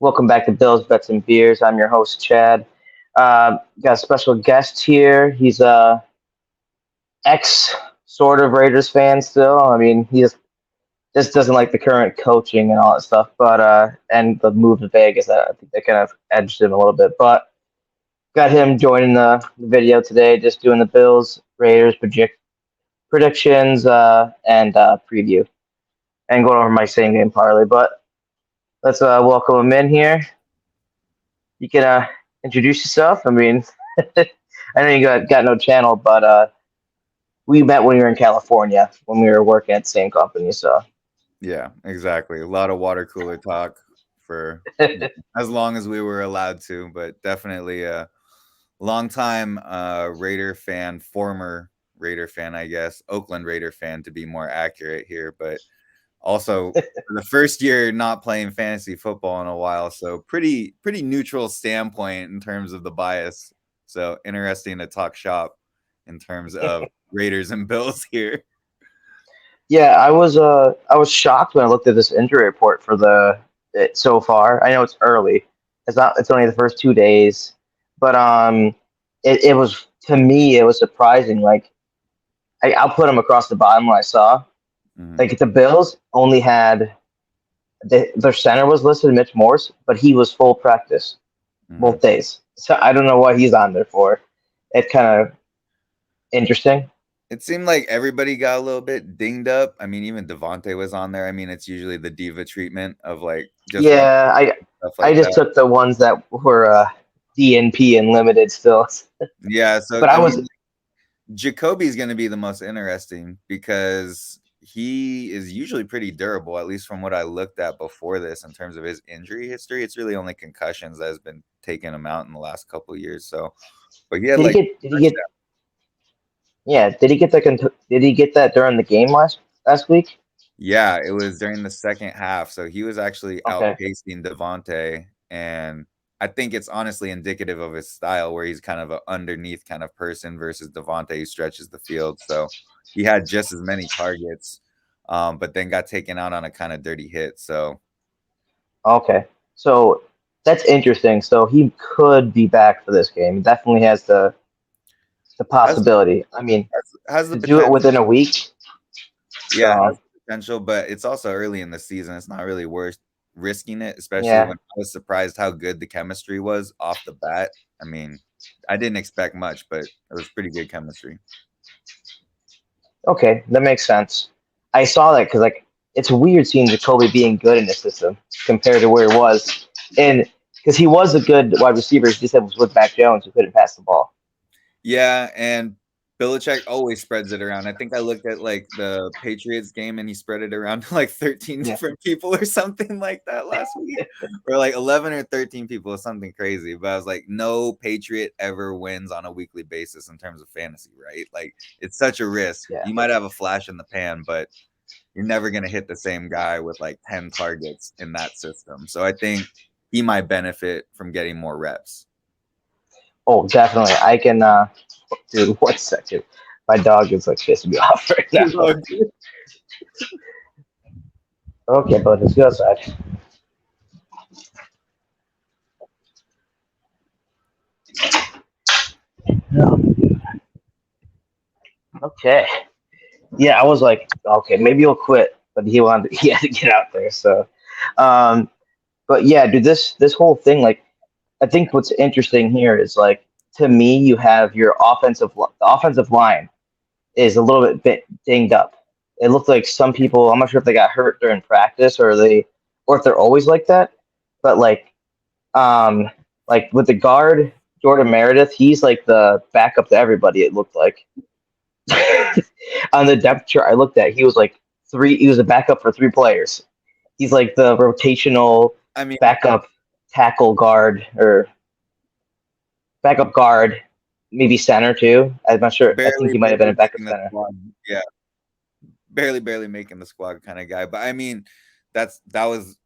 Welcome back to Bills, Bets, and Beers. I'm your host, Chad. Got a special guest here. He's a ex sort of Raiders fan still. I mean, he just doesn't like the current coaching and all that stuff. But and the move to Vegas, I think that kind of edged him a little bit. But got him joining the video today, just doing the Bills Raiders predictions and preview, and going over my same game parlay. But let's welcome him in here. You can introduce yourself. I mean, I know you got no channel, but we met when we were in California when we were working at the same company. So Yeah, exactly. A lot of water cooler talk for as long as we were allowed to, but definitely a long time Raider fan, former Raider fan, I guess, Oakland Raider fan to be more accurate here, but also for the first year not playing fantasy football in a while, so pretty neutral standpoint in terms of the bias. So interesting to talk shop in terms of Raiders and Bills here. yeah, I was shocked when I looked at this injury report for it so far. I know it's early. It's only the first 2 days, but it was to me it was surprising. Like I'll put them across the bottom when I saw. Mhm. Like the Bills only had their center was listed, Mitch Morse, but he was full practice Mhm. both days. So I don't know what he's on there for. It's kind of interesting. It seemed like everybody got a little bit dinged up. I mean, even Devontae was on there. I mean, it's usually the diva treatment of like just rest Yeah, stuff I like just that. took the ones that were DNP and limited still. Yeah, so But I I was mean, Jacoby's going to be the most interesting because he is usually pretty durable, at least from what I looked at before this in terms of his injury history. It's really only concussions that has been taking him out in the last couple of years. So, but he had did he like get did he get that during the game last week? Yeah, it was during the second half, so he was actually Okay. outpacing Devontae, and I think it's honestly indicative of his style where he's kind of an underneath kind of person versus Devontae who stretches the field. So he had just as many targets, but then got taken out on a kind of dirty hit. So Okay. So that's interesting. So he could be back for this game. He definitely has the has possibility. I mean, has the to do it potential. within a week. Yeah, it So has the potential, but it's also early in the season. It's not really worth risking it, especially yeah. when I was surprised how good the chemistry was off the bat. I mean, I didn't expect much, but it was pretty good chemistry. Okay, that makes sense. I saw that because like it's weird seeing Jacoby being good in the system compared to where he was, and because he was a good wide receiver, he just was with Mac Jones who couldn't pass the ball. Yeah, and Belichick always spreads it around. I think I looked at like the Patriots game and he spread it around to like 13 Yeah. different people or something like that last week, or like 11 or 13 people or something crazy. But I was like, no Patriot ever wins on a weekly basis in terms of fantasy, right? Like it's such a risk. Yeah. You might have a flash in the pan, but you're never going to hit the same guy with like 10 targets in that system. So I think he might benefit from getting more reps. Oh, definitely. I can. Dude, 1 second. My dog is like pissing me off right now. Okay, but let's go outside. No. Okay. Yeah, I was like, okay, maybe he'll quit, but he had to get out there. So, um, but yeah, dude, this whole thing, like, I think what's interesting here is like to me, you have your the offensive line is a little bit dinged up. It looked like some people, I'm not sure if they got hurt during practice or if they're always like that, but um, like with the guard Jordan Meredith, he's like the backup to everybody. It looked like on the depth chart I looked at, he was like three. He was a backup for three players. He's like the rotational I mean, backup tackle guard or backup guard, maybe center too. I'm not sure. I think barely, he might have been a barely backup making the center. squad. Yeah, barely making the squad kind of guy. But I mean, that was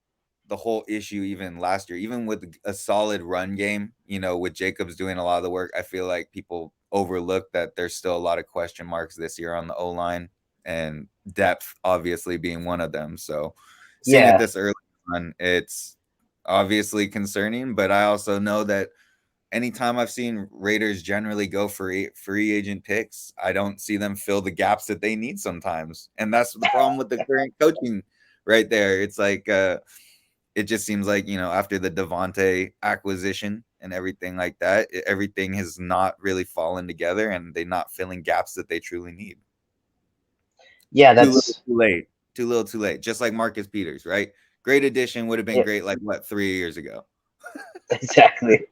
the whole issue even last year. Even with a solid run game, with Jacobs doing a lot of the work, I feel like people overlook that there's still a lot of question marks this year on the O line and depth, obviously being one of them. So seeing it Yeah, this early on, it's obviously concerning, but I also know that anytime I've seen Raiders generally go for free agent picks, I don't see them fill the gaps that they need sometimes. And that's the problem with the current coaching right there. It's like it just seems like, after the Devontae acquisition and everything like that, everything has not really fallen together and they're not filling gaps that they truly need. Yeah, Too little, that's too late. Too little, too late. Just like Marcus Peters, right? Great addition, would have been yeah, great like what 3 years ago. exactly.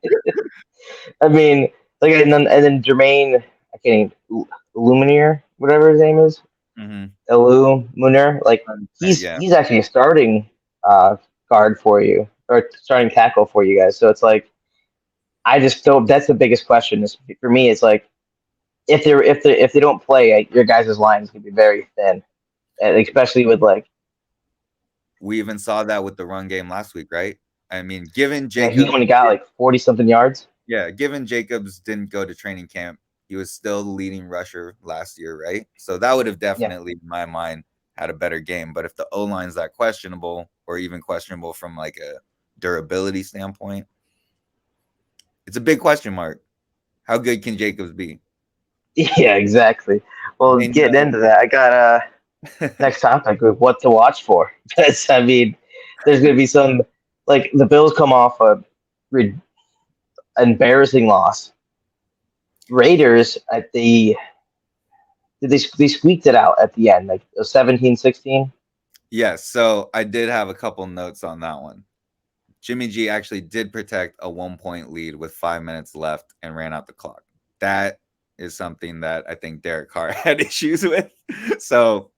I mean, like, and then Jermaine, I can't even, Lumineer, whatever his name is, Mhm. Elu Munir, like he's Yeah. he's actually a starting guard for you or starting tackle for you guys. So it's like I just don't. That's the biggest question. Is for me, it's like if they don't play, like, your guys' line is gonna be very thin, and especially with like We even saw that with the run game last week, right? I mean, given he Jacobs, only got like 40 something yards. yeah, given Jacobs didn't go to training camp, he was still the leading rusher last year, right? So that would have Yeah, definitely, in my mind, had a better game. But if the O line's that questionable, or even questionable from like a durability standpoint, it's a big question mark. How good can Jacobs be? yeah, exactly. Well, They getting know. into that, I got next topic with what to watch for. Because I mean, there's gonna be some like the Bills come off a re- embarrassing loss. Raiders at the they squeaked it out at the end, like 17-16. Yes, so I did have a couple notes on that one. Jimmy G actually did protect a 1-point lead with 5 minutes left and ran out the clock. That is something that I think Derek Carr had issues with. So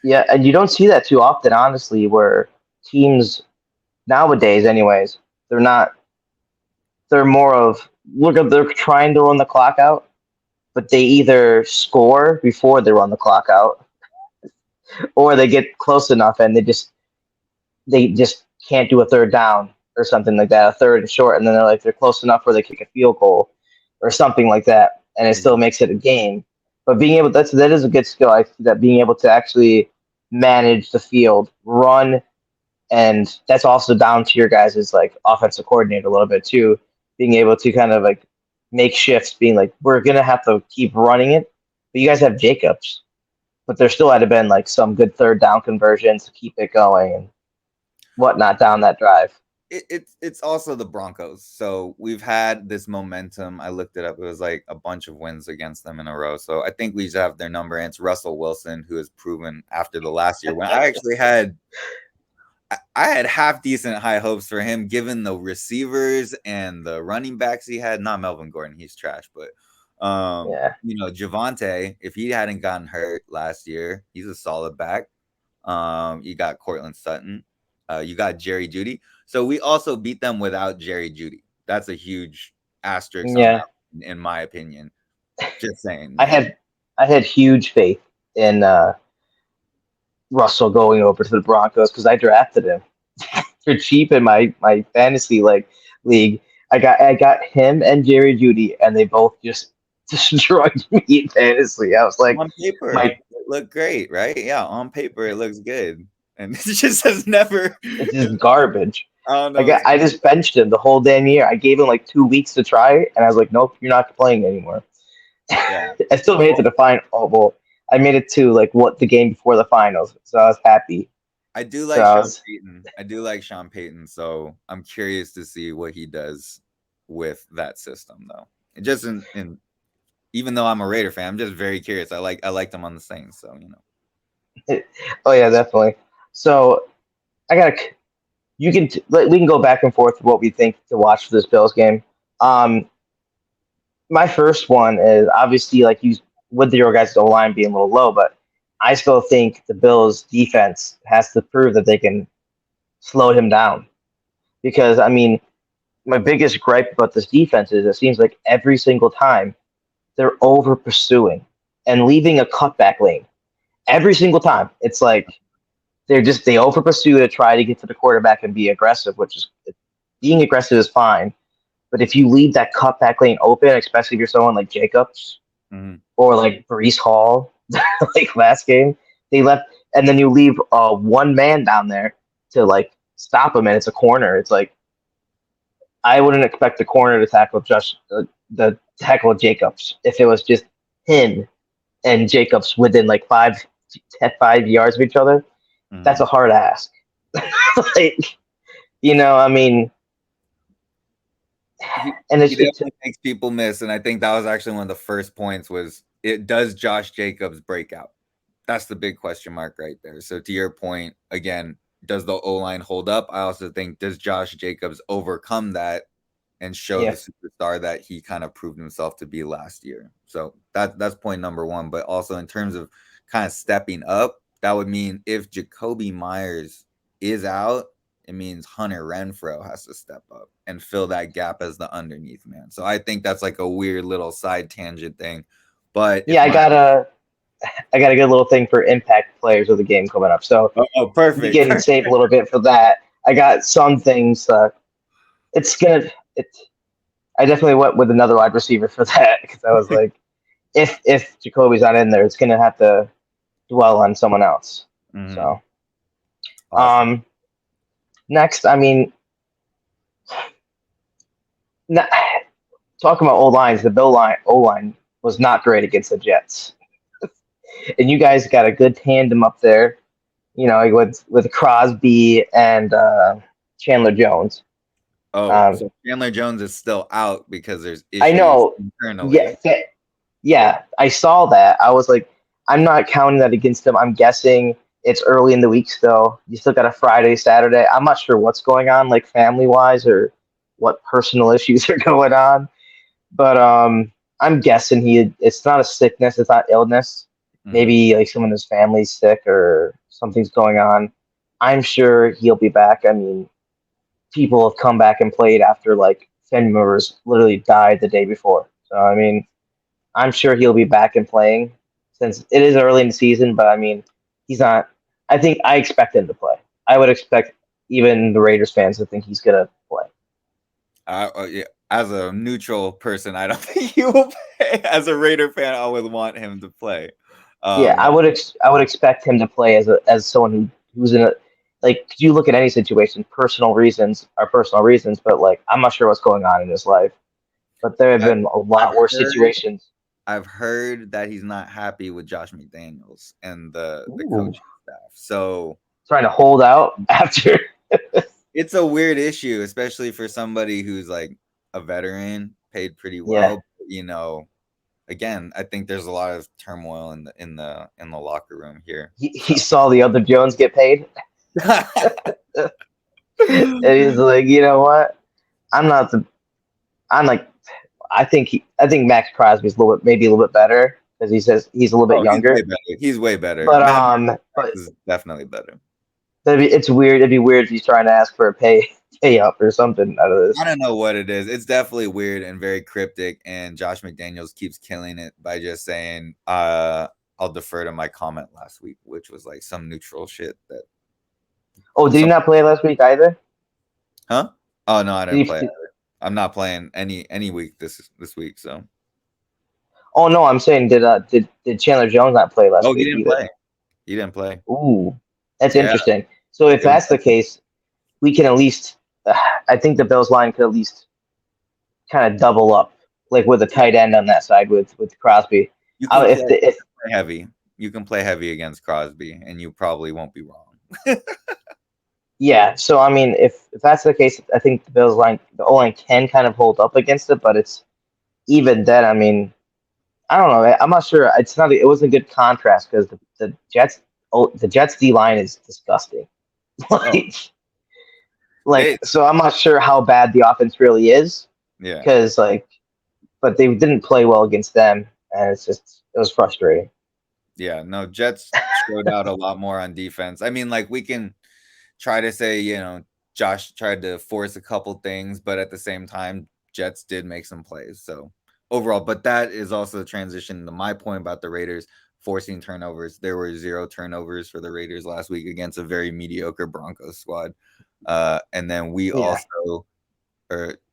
Yeah, and you don't see that too often, honestly, where teams nowadays, anyways, they're not. They're more of look at they're trying to run the clock out, but they either score before they run the clock out, or they get close enough and they just can't do a third down or something like that, a third and short, and then they're close enough where they kick a field goal or something like that, and it still makes it a game. But being able that is a good skill. I see that being able to actually manage the field, run, and that's also down to your guys' like offensive coordinator a little bit too, being able to kind of like make shifts, being like we're gonna have to keep running it, but you guys have Jacobs, but there still had to been like some good third down conversions to keep it going and whatnot down that drive. it's also the Broncos. So we've had this momentum. I looked it up. It was like a bunch of wins against them in a row. So I think we just have their number. And it's Russell Wilson, who has proven after the last year when I actually had I had half decent high hopes for him, given the receivers and the running backs he had. Not Melvin Gordon, he's trash, but Yeah, Javante, if he hadn't gotten hurt last year, he's a solid back. You got Cortland Sutton, you got Jerry Judy. So we also beat them without Jerry Judy. That's a huge asterisk on yeah. that, in my opinion. Just saying, I man. had I had huge faith in Russell going over to the Broncos because I drafted him for cheap in my fantasy league. I got him and Jerry Judy, and they both just destroyed me in fantasy. I was like, On paper, my it looked great, right? Yeah, on paper it looks good, and it just has never. it's just garbage. I don't I know. got I just benched him the whole damn year. I gave him like 2 weeks to try it, and I was like, nope, you're not playing anymore. Yeah. I still made it to the final. Oh, well, I made it to like what the game before the finals, so I was happy. I do So like I Sean was Payton. I do like Sean Payton, so I'm curious to see what he does with that system, though. It just in even though I'm a Raider fan, I'm just very curious. I liked him on the Saints, so oh yeah, definitely. So I got to we can go back and forth what we think to watch for this Bills game. Um, my first one is obviously like you with your guys' O line being a little low, but I still think the Bills defense has to prove that they can slow him down because I mean my biggest gripe about this defense is it seems like every single time they're over pursuing and leaving a cutback lane every single time. It's like they over pursue to try to get to the quarterback and be aggressive, which is being aggressive is fine. But if you leave that cutback lane open, especially if you're someone like Jacobs Mhm. or like Brees Hall, like last game, they left, and then you leave one man down there to like stop him, and it's a corner. It's like I wouldn't expect the corner to tackle the tackle Jacobs if it was just him and Jacobs within like 5 yards of each other. That's Mhm. a hard ask. Like, I mean, He and he it's definitely makes people miss, and I think that was actually one of the first points was it does Josh Jacobs break out? That's the big question mark right there. So to your point, again, does the O line hold up? I also think does Josh Jacobs overcome that and show the yeah, superstar that he kind of proved himself to be last year? So that's point number one. But also in terms of kind of stepping up, that would mean if Jacoby Myers is out, it means Hunter Renfro has to step up and fill that gap as the underneath man. So I think that's like a weird little side tangent thing. But if yeah. I got a good little thing for impact players of the game coming up. So we perfect, can save a little bit for that. I got some things. It's gonna. It. I definitely went with another wide receiver for that because I was like, if Jacoby's not in there, it's gonna have to dwell on someone else. mm-hmm. So, Awesome. um, next, I mean, not, talking about old lines, the Bill line O line was not great against the Jets, and you guys got a good tandem up there. With Crosby and Chandler Jones. Oh, Um, so Chandler Jones is still out because there's I issues know. internally. Yeah, yeah, I saw that. I was like, I'm not counting that against him. I'm guessing it's early in the week still. You still got a Friday, Saturday. I'm not sure what's going on, like family wise, or what personal issues are going on. But I'm guessing it's not a sickness, it's not illness. Mm-hmm. Maybe like someone in his family's sick or something's going on. I'm sure he'll be back. I mean, people have come back and played after like family members literally died the day before. So I mean, I'm sure he'll be back and playing since it is early in the season. But I mean, he's not. I expect him to play. I would expect even the Raiders fans to think he's gonna play. Yeah, as a neutral person, I don't think he will play. As a Raider fan, I would want him to play. Yeah, I But would. I would expect him to play as someone who's in a like. Could you look at any situation? Personal reasons are personal reasons, but like I'm not sure what's going on in his life. But there have I've, been a I've lot worse heard situations. I've heard that he's not happy with Josh McDaniels and the Ooh. coaching staff. So Trying to hold out after. it's a weird issue, especially for somebody who's like a veteran, paid pretty Yeah, well. Again, I think there's a lot of turmoil in the locker room here. he saw the other Jones get paid, So and he's like, you know what? I'm not the. I'm like, I think Max Crosby's a little bit, maybe a little bit better because he says he's a little bit oh, he's way younger. better. He's way better. But Matt but is definitely better. it's weird. It'd be weird if he's trying to ask for a pay up or something out of I this. don't know what it is. It's definitely weird and very cryptic. And Josh McDaniels keeps killing it by just saying, I'll defer to my comment last week, which was like some neutral shit that Oh, did he some not play last week either? huh? Oh no, I didn't Did play. he? I'm not playing any week this week. So Oh no, I'm saying did Chandler Jones not play last oh, he week didn't either? play. He didn't play. Ooh, that's Yeah, interesting. So if it was. that's the case, we can at least. I think the Bills line could at least kind of double up, like with a Yeah, tight end on that side with Crosby. you can If play the if heavy. You can play heavy against Crosby, and you probably won't be wrong. Yeah, so I mean, if that's the case, I think the O line can kind of hold up against it, but it's even then. I mean, I don't know. I'm not sure. It's not. It wasn't a good contrast because the Jets D line is disgusting. Oh, like, they so I'm not sure how bad the offense really is yeah. because but they didn't play well against them, and it was frustrating. Yeah, no, Jets showed out a lot more on defense. I mean, like we can try to say, Josh tried to force a couple things, but at the same time, Jets did make some plays. So overall, but that is also the transition to my point about the Raiders forcing turnovers. There were 0 turnovers for the Raiders last week against a very mediocre Broncos squad. And then we Yeah, also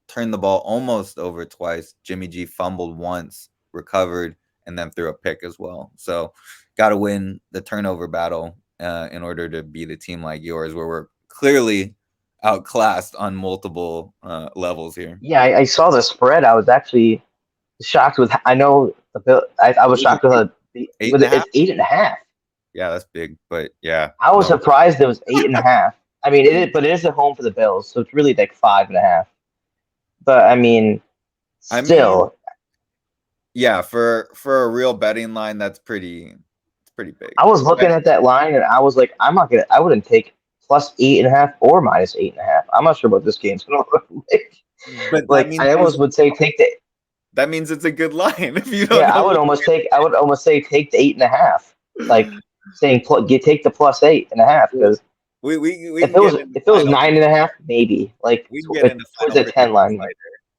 turned the ball almost over twice. Jimmy G fumbled once, recovered, and then threw a pick as well. So, got to win the turnover battle in order to beat a team like yours, where we're clearly outclassed on multiple levels here. Yeah, I saw the spread. I was actually shocked with. I know the bill. I What was was it? shocked with Eight with and a it. half? It's 8.5. Yeah, that's big. But yeah, I was no. surprised it was 8.5. I mean, it is, but it is at home for the Bills, so it's really like 5.5. But I mean, I mean, still, yeah, for a real betting line, it's pretty big. I was looking But at that line and I was like, I'm not gonna. I wouldn't take plus 8.5 or minus 8.5. I'm not sure what this game's gonna look like. but that Like means I almost would say take the. that means it's a good line if you don't Yeah, I know would what almost take. I would almost say take the 8.5. Like saying take the plus 8.5 because we can get into if it was 9.5, maybe like we can get into towards the 10 line.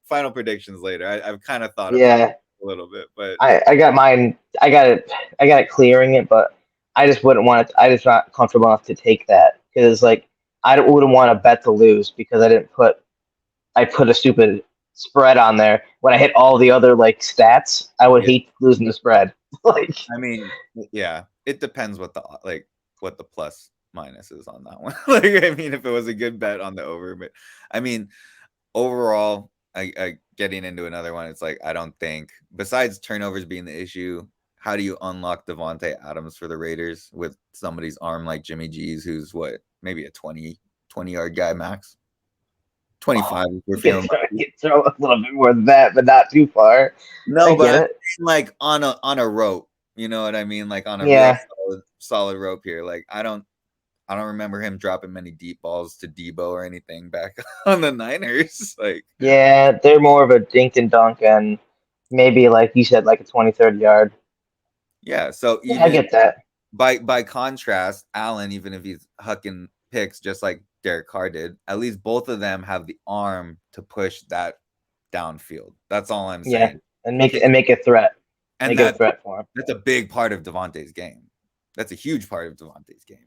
final predictions later. I've kind of thought about Yeah, it a little bit, but I got mine. I got it clearing it, but I just wouldn't want it. I just not comfortable enough to take that because like wouldn't want to bet to lose because I put a stupid spread on there when I hit all the other like stats. I would yeah, hate losing the spread. Like I mean, yeah, it depends what the plus minus is on that one. Like, I mean, if it was a good bet on the over, but I mean, overall, I getting into another one, it's like I don't think besides turnovers being the issue, how do you unlock Devontae Adams for the Raiders with somebody's arm like Jimmy G's, who's what maybe a 20 yard guy max, 25 if we're feeling you can throw a little bit more than that, but not too far. I no, get but I'm it. saying, like on a rope, you know what I mean, like on a real Yeah, solid rope here. Like I don't remember him dropping many deep balls to Debo or anything back on the Niners. Like, yeah, they're more of a dink and dunk and maybe like you said, like a 20-30 yard. yeah. So Yeah, I even get that. by contrast, Allen, even if he's hucking picks just like Derek Carr did, at least both of them have the arm to push that downfield. That's all I'm Yeah, saying. and Okay, make a threat. and Make it a threat for him. that's a big part of Devontae's game. That's a huge part of Devontae's game.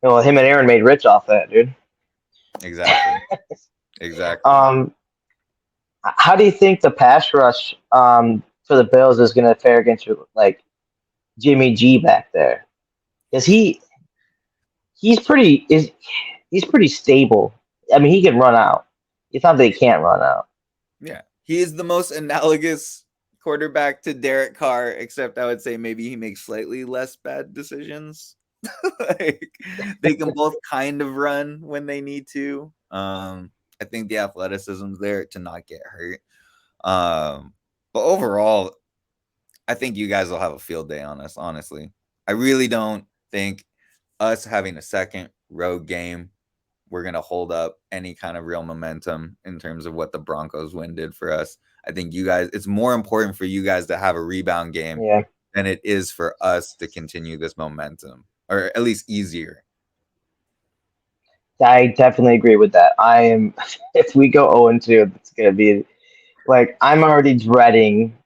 Well, him and Aaron made rich off that, dude. Exactly. Exactly. Um, how do you think the pass rush for the Bills is going to fare against like Jimmy G back there? Because he's pretty is he's pretty stable. I mean, he can run out. It's not that he can't run out. Yeah. He is the most analogous quarterback to Derek Carr, except I would say maybe he makes slightly less bad decisions. Like they can both kind of run when they need to. I think the athleticism's there to not get hurt. But overall, I think you guys will have a field day on us, honestly. I really don't think us having a second road game, we're going to hold up any kind of real momentum in terms of what the Broncos win did for us. I think you guys, it's more important for you guys to have a rebound game Yeah, than it is for us to continue this momentum, or at least easier. I definitely agree with that. I am. If we go 0-2, it's going to be like I'm already dreading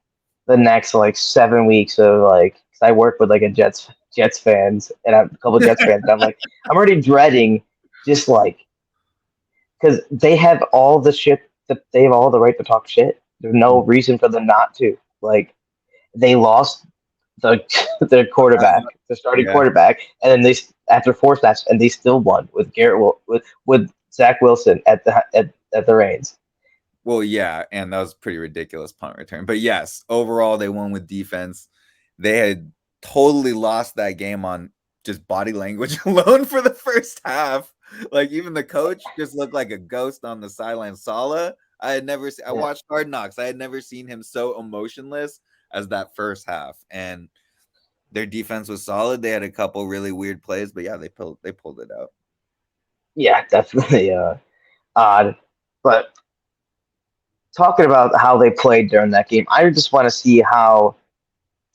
the next like 7 weeks of like 'cause I work with like a Jets fans and I'm a couple of Jets fans. And I'm like I'm already dreading just like because they have all the shit that they have all the right to talk shit. There's no reason for them not to. Like they lost the their quarterback, the starting Yeah. quarterback, and then they after four snaps and they still won with with Zach Wilson at the reins. Well, yeah, and that was pretty ridiculous punt return. But yes, overall they won with defense. They had totally lost that game on just body language alone for the first half. Like even the coach just looked like a ghost on the sideline. Sala, I Yeah. watched Hard Knocks. I had never seen him so emotionless as that first half. And their defense was solid. They had a couple really weird plays, but yeah, they pulled it out. Yeah, definitely odd. But talking about how they played during that game, I just want to see how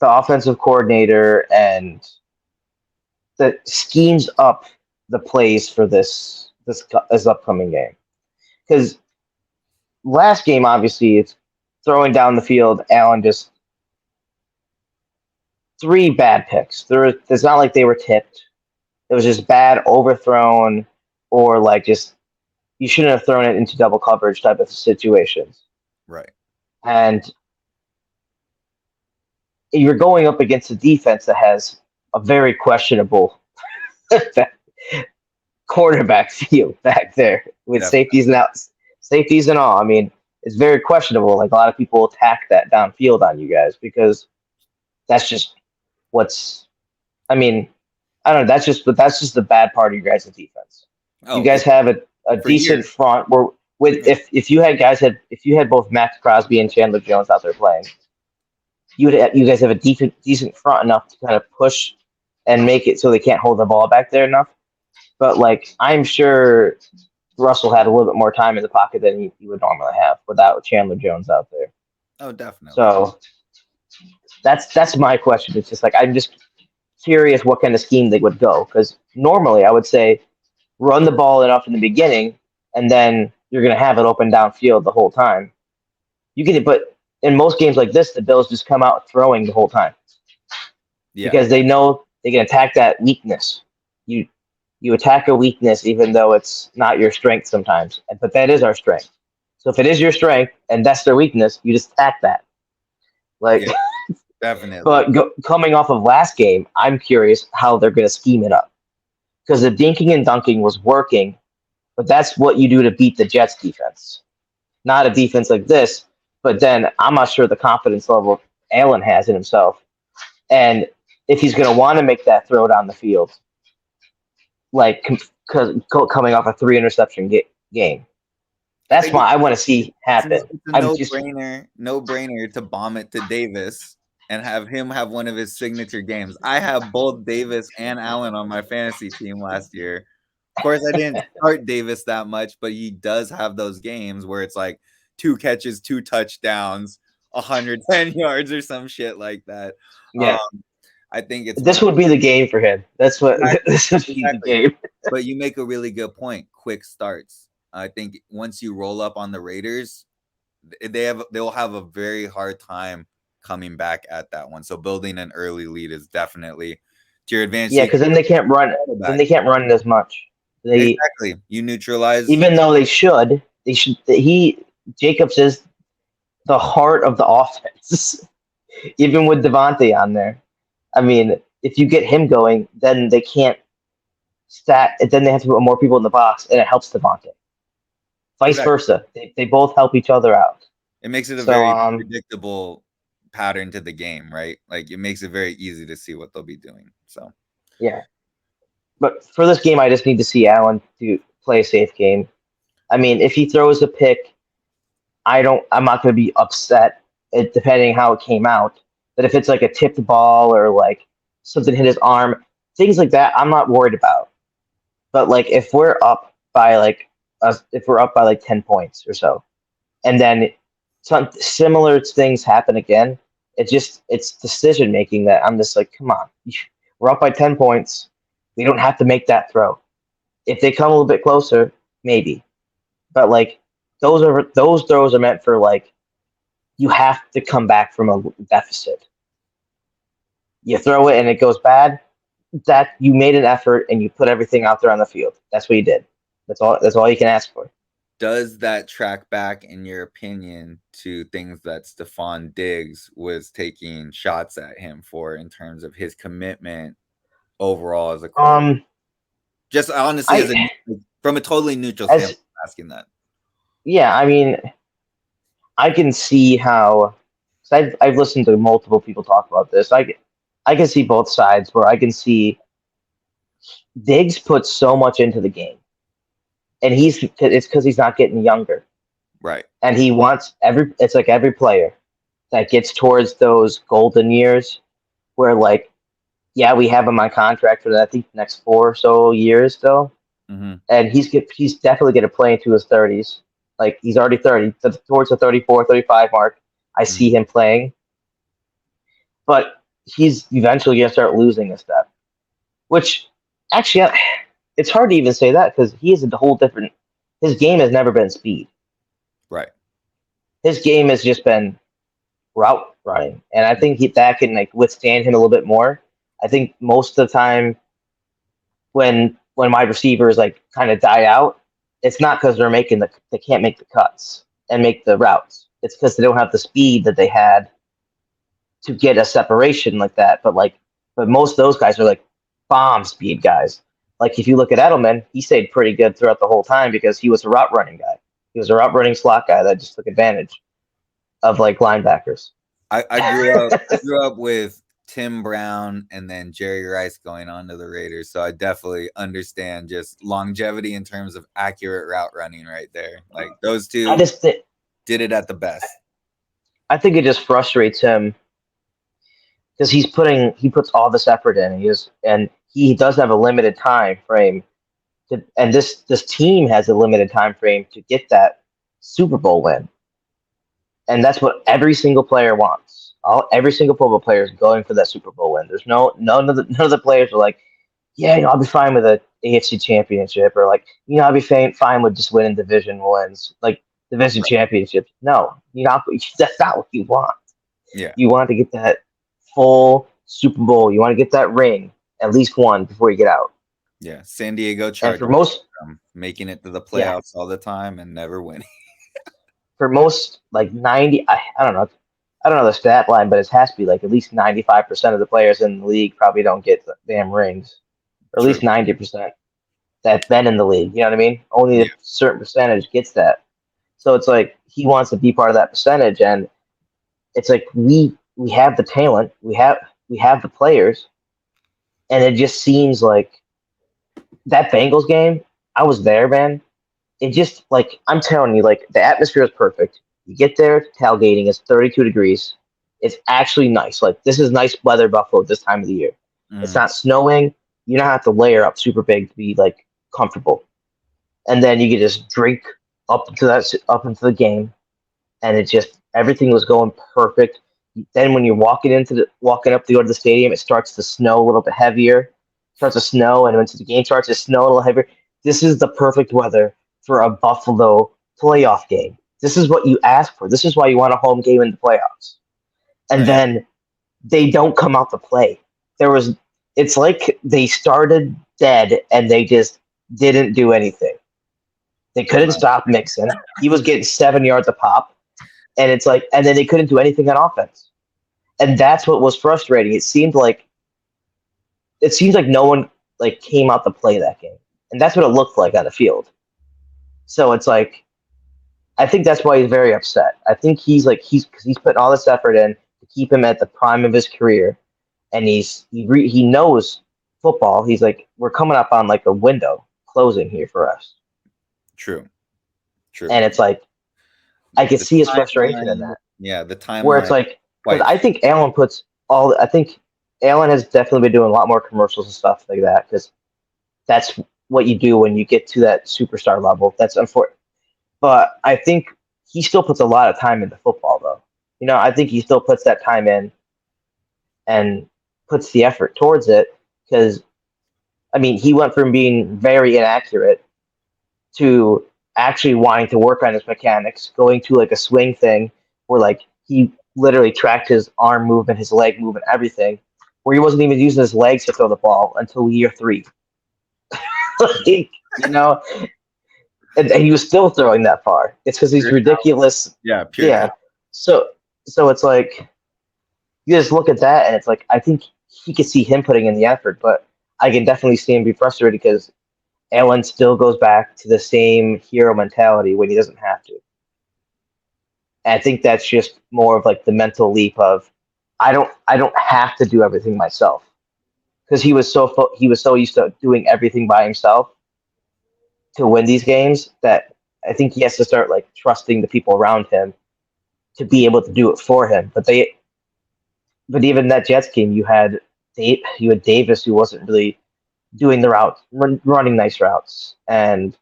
the offensive coordinator and the schemes up the plays for this upcoming game. Because last game, obviously, it's throwing down the field. Allen just three bad picks. It's not like they were tipped. It was just bad overthrown or like just you shouldn't have thrown it into double coverage type of situations. Right. And you're going up against a defense that has a very questionable quarterback field back there with Definitely. safeties and all. I mean, it's very questionable. Like a lot of people attack that downfield on you guys because that's just what's. I mean, I don't know. That's just the bad part of your guys' defense. You Oh, guys have a for decent years. front where with Yeah. if you had both Max Crosby and Chandler Jones out there playing, you guys have a decent front enough to kind of push and make it so they can't hold the ball back there enough. But like I'm sure Russell had a little bit more time in the pocket than he would normally have without Chandler Jones out there. Oh, definitely. So that's my question. It's just like I'm just curious what kind of scheme they would go because normally I would say run the ball enough in the beginning and then you're going to have it open downfield the whole time. You get it, but in most games like this, the Bills just come out throwing the whole time Yeah. because they know they can attack that weakness. You you attack a weakness even though it's not your strength sometimes, but that is our strength. So if it is your strength and that's their weakness, you just attack that. Like, Yeah, definitely. but coming off of last game, I'm curious how they're going to scheme it up because the dinking and dunking was working, but that's what you do to beat the Jets defense, not a defense like this. But then I'm not sure the confidence level Allen has in himself, and if he's going to want to make that throw down the field, like coming off a 3 interception game. That's what I want to see happen. It's a I'm just no brainer to bomb it to Davis and have him have one of his signature games. I have both Davis and Allen on my fantasy team last year. Of course, I didn't start Davis that much, but he does have those games where it's like 2 catches, 2 touchdowns, 110 yards or some shit like that. yeah. I think it's one This of would be the game for him. That's what this would be the exactly. game. But you make a really good point. Quick starts. I think once you roll up on the Raiders, they'll have a very hard time coming back at that one. So building an early lead is definitely to your advantage. Yeah, because then they can't run. Then they can't run it as much. They Exactly. You neutralize. even though they should. They should. Jacobs is the heart of the offense. Even with Devontae on there, I mean, if you get him going, then they can't stack. Then they have to put more people in the box, and it helps Devontae. Vice Exactly. versa, they both help each other out. It makes it a So very predictable pattern to the game, right? Like it makes it very easy to see what they'll be doing. So yeah, but for this game, I just need to see Allen to play a safe game. I mean, if he throws a pick, I'm not going to be upset. Depending how it came out, but if it's like a tipped ball or like something hit his arm, things like that, I'm not worried about. But like if we're up by if we're up by like 10 points or so, and then some similar things happen again, it's decision making that I'm just like, come on, we're up by 10 points. We don't have to make that throw. If they come a little bit closer, maybe. But like those throws are meant for like you have to come back from a deficit. You throw it and it goes bad. That you made an effort and you put everything out there on the field. That's what you did. That's all. That's all you can ask for. does that track back, in your opinion, to things that Stephon Diggs was taking shots at him for in terms of his commitment overall as a quarterback? Just honestly, I from a totally neutral as standpoint, asking that. yeah. I mean, I can see how. I've listened to multiple people talk about this. I can see both sides where I can see Diggs puts so much into the game, and it's because he's not getting younger, Right. and he wants it's like every player that gets towards those golden years where like yeah we have him on contract for I think the next 4 or so years still, Mm-hmm. and he's definitely going to play into his 30s. Like he's already 30 towards the 34 35 mark. I Mm-hmm. see him playing, but he's eventually going to start losing a step, which actually it's hard to even say that because he is a whole different. His game has never been speed. Right. His game has just been route running, and I think that can like withstand him a little bit more. I think most of the time when wide receivers like kind of die out, it's not because they can't make the cuts and make the routes. It's because they don't have the speed that they had to get a separation like that. But most of those guys are like bomb speed guys. Like if you look at Edelman, he stayed pretty good throughout the whole time because he was a route running guy. He was a route running slot guy that just took advantage of like linebackers. I grew up with Tim Brown and then Jerry Rice going on to the Raiders, so I definitely understand just longevity in terms of accurate route running right there. Like those I two just did it at the best. I think it just frustrates him because he puts all this effort in and he does have a limited time frame and this team has a limited time frame to get that Super Bowl win. And that's what every single player wants. Every single football player is going for that Super Bowl win. There's none of the players are like, yeah, I'll be fine with an AFC championship, or like, I'll be fine with just winning division wins, like division championships. No, that's not what you want. Yeah. You want to get that full Super Bowl. You want to get that ring, at least one before you get out. Yeah. San Diego And Chargers for most, making it to the yeah, playoffs all the time and never winning. for most like 90, I don't know. I don't know the stat line, but it has to be like at least 95% of the players in the league probably don't get the damn rings, or at True. least 90% that's been in the league. You know what I mean? Only a certain percentage gets that. So it's like he wants to be part of that percentage, and it's like we have the talent, we have the players, and it just seems like that Bengals game. I was there, man. It just like I'm telling you, like the atmosphere is perfect. You get there, tailgating. It's 32 degrees. It's actually nice. Like this is nice weather, Buffalo, this time of the year. It's not snowing. You don't have to layer up super big to be like comfortable. And then you can just drink up into the game, and it just everything was going perfect. Then when you're walking up to go to the stadium, it starts to snow a little bit heavier. It starts to snow, and once the game starts to snow a little heavier. This is the perfect weather for a Buffalo playoff game. This is what you ask for. This is why you want a home game in the playoffs. And then they don't come out to play. It's like they started dead and they just didn't do anything. They couldn't stop Mixon. He was getting 7 yards a pop. And it's like, and then they couldn't do anything on offense. And that's what was frustrating. It seems like no one like came out to play that game. And that's what it looked like on the field. So it's like, I think that's why he's very upset. I think he's putting all this effort in to keep him at the prime of his career, and he knows football. He's like, we're coming up on like a window closing here for us. True. And it's like, I can see his frustration in that. Yeah, the timeline. Where it's like, because I think Allen has definitely been doing a lot more commercials and stuff like that, because that's what you do when you get to that superstar level. That's unfortunate. But I think he still puts a lot of time into football, though. I think he still puts that time in and puts the effort towards it because, I mean, he went from being very inaccurate to actually wanting to work on his mechanics, going to like a swing thing where like he literally tracked his arm movement, his leg movement, everything, where he wasn't even using his legs to throw the ball until year 3. Like, and he was still throwing that far. It's because he's ridiculous. Yeah, pure. Yeah. So it's like you just look at that, and it's like I think he could see him putting in the effort, but I can definitely see him be frustrated because Allen still goes back to the same hero mentality when he doesn't have to. And I think that's just more of like the mental leap of I don't have to do everything myself, because he was so used to doing everything by himself to win these games that I think he has to start like trusting the people around him to be able to do it for him. But even that Jets game, you had Davis, who wasn't really doing the routes, running nice routes, and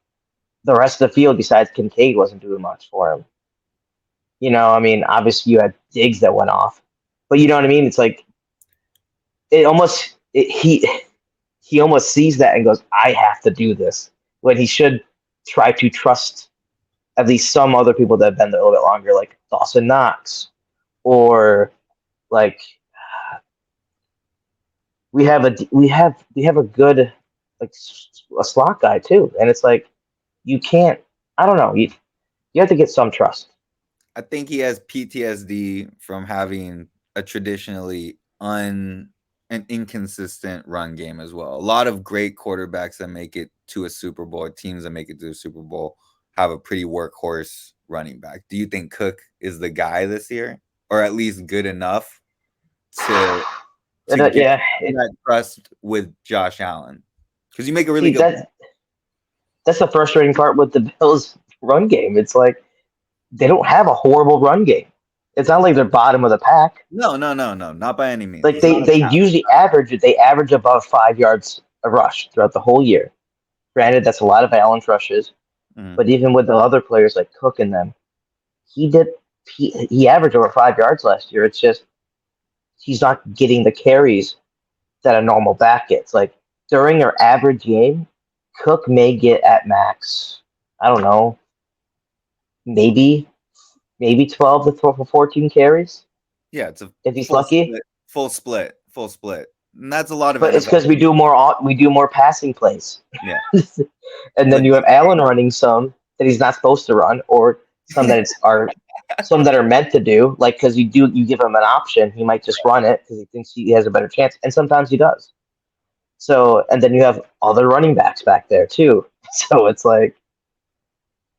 the rest of the field besides Kincaid wasn't doing much for him. I mean, obviously you had Diggs that went off, but you know what I mean. It's like he almost sees that and goes, "I have to do this," when he should try to trust at least some other people that have been there a little bit longer, like Dawson Knox, or like we have a good like a slot guy too, and it's like you can't. I don't know. You have to get some trust. I think he has PTSD from having a traditionally an inconsistent run game as well. A lot of great quarterbacks that make it to a Super Bowl, teams that make it to a Super Bowl, have a pretty workhorse running back. Do you think Cook is the guy this year, or at least good enough to get Yeah. that trust with Josh Allen? Because you make a really See, good. that's the frustrating part with the Bills' run game. It's like they don't have a horrible run game. It's not like they're bottom of the pack. No, not by any means. Like It's not a they talent. usually average above 5 yards a rush throughout the whole year. Granted, that's a lot of Allen's rushes, Mhm. but even with the other players like Cook and them, he did he averaged over 5 yards last year. It's just he's not getting the carries that a normal back gets. Like during your average game, Cook may get at max, I don't know, maybe 12 to 12 or 14 carries Yeah, it's a if he's full lucky. split, full split, and that's a lot of But it's NFL. because we do more passing plays. Yeah, And then like you have Allen running some that he's not supposed to run, or some that are meant to do. Like because you give him an option, he might just run it because he thinks he has a better chance, and sometimes he does. So and then you have other running backs back there too. So it's like,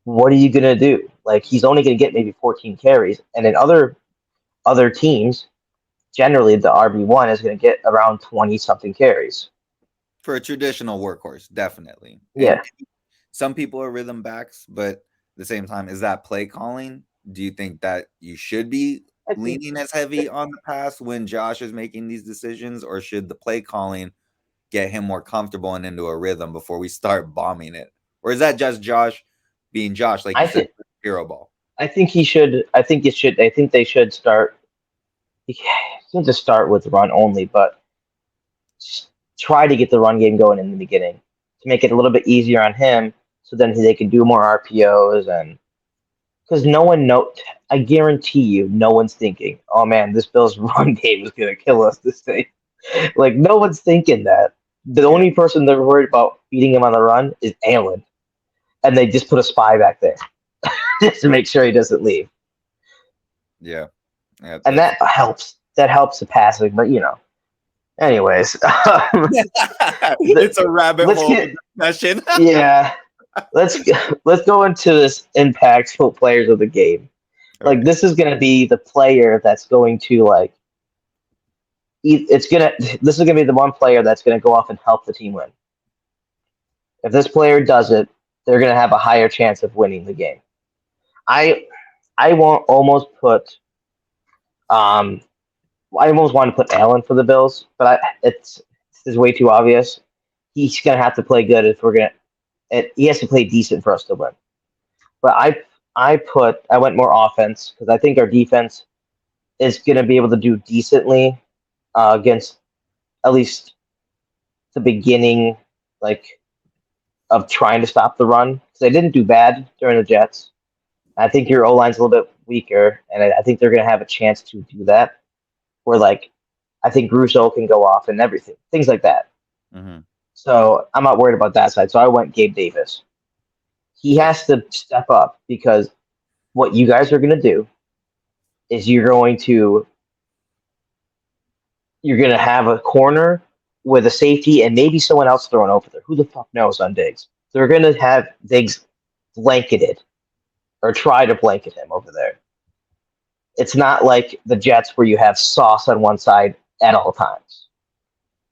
what are you gonna do? Like he's only gonna get maybe 14 carries, and in other teams, generally the RB1 is gonna get around 20 something carries. for a traditional workhorse, definitely. And Yeah, some people are rhythm backs, but at the same time, is that play calling? Do you think that you should be I think leaning as heavy on the pass when Josh is making these decisions, or should the play calling get him more comfortable and into a rhythm before we start bombing it? Or is that just Josh being Josh, like you I said, think hero ball? I think he should. I think it should. I think they should start. You can't just start with run only, but try to get the run game going in the beginning to make it a little bit easier on him, so then they can do more RPOs and because no one know. I guarantee you, no one's thinking, "Oh man, this Bills run game is gonna kill us this day." Like no one's thinking that. The Yeah, only person they're worried about beating him on the run is Allen, and they just put a spy back there just to make sure he doesn't leave, yeah, yeah. and That's that helps. That helps the passing, but anyways, it's a rabbit let's hole get discussion. yeah. Let's go into this impactful players of the game. Like Okay. this is gonna be the player that's going to like it's gonna this is gonna be the one player that's gonna go off and help the team win. If this player does it, they're gonna have a higher chance of winning the game. I I won't almost put um I almost want to put Allen for the Bills, but it's way too obvious. He's gonna have to play good if we're gonna. He has to play decent for us to win. But I went more offense because I think our defense is gonna be able to do decently against at least the beginning, like of trying to stop the run. Because they didn't do bad during the Jets. I think your O line's a little bit weaker, and I think they're gonna have a chance to do that. Where like I think Russo can go off and everything, things like that. Mhm. So I'm not worried about that side. So I went Gabe Davis. He Okay. has to step up because what you guys are going to do is you're going to have a corner with a safety and maybe someone else thrown over there. Who the fuck knows on Diggs? They're going to have Diggs blanketed or try to blanket him over there. It's not like the Jets where you have Sauce on one side at all times.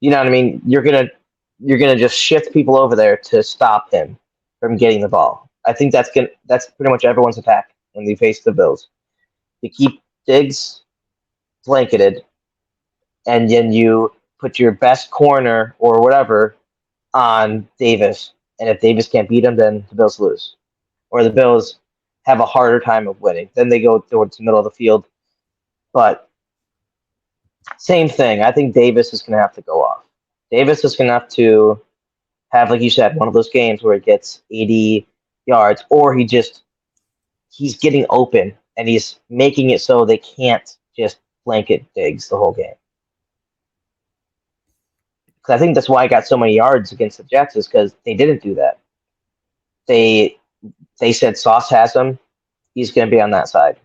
You know what I mean? You're gonna just shift people over there to stop him from getting the ball. I think that's pretty much everyone's attack when they face the Bills. You keep Diggs blanketed, and then you put your best corner or whatever on Davis. And if Davis can't beat him, then the Bills lose, or the Bills have a harder time of winning. Then they go towards the middle of the field. But same thing. I think Davis is going to have to go off. Davis is going to have to have, like you said, one of those games where he gets 80 yards, or he's getting open and he's making it so they can't just blanket Diggs the whole game. Because I think that's why I got so many yards against the Jets is because they didn't do that. They said Sauce has him. He's going to be on that side.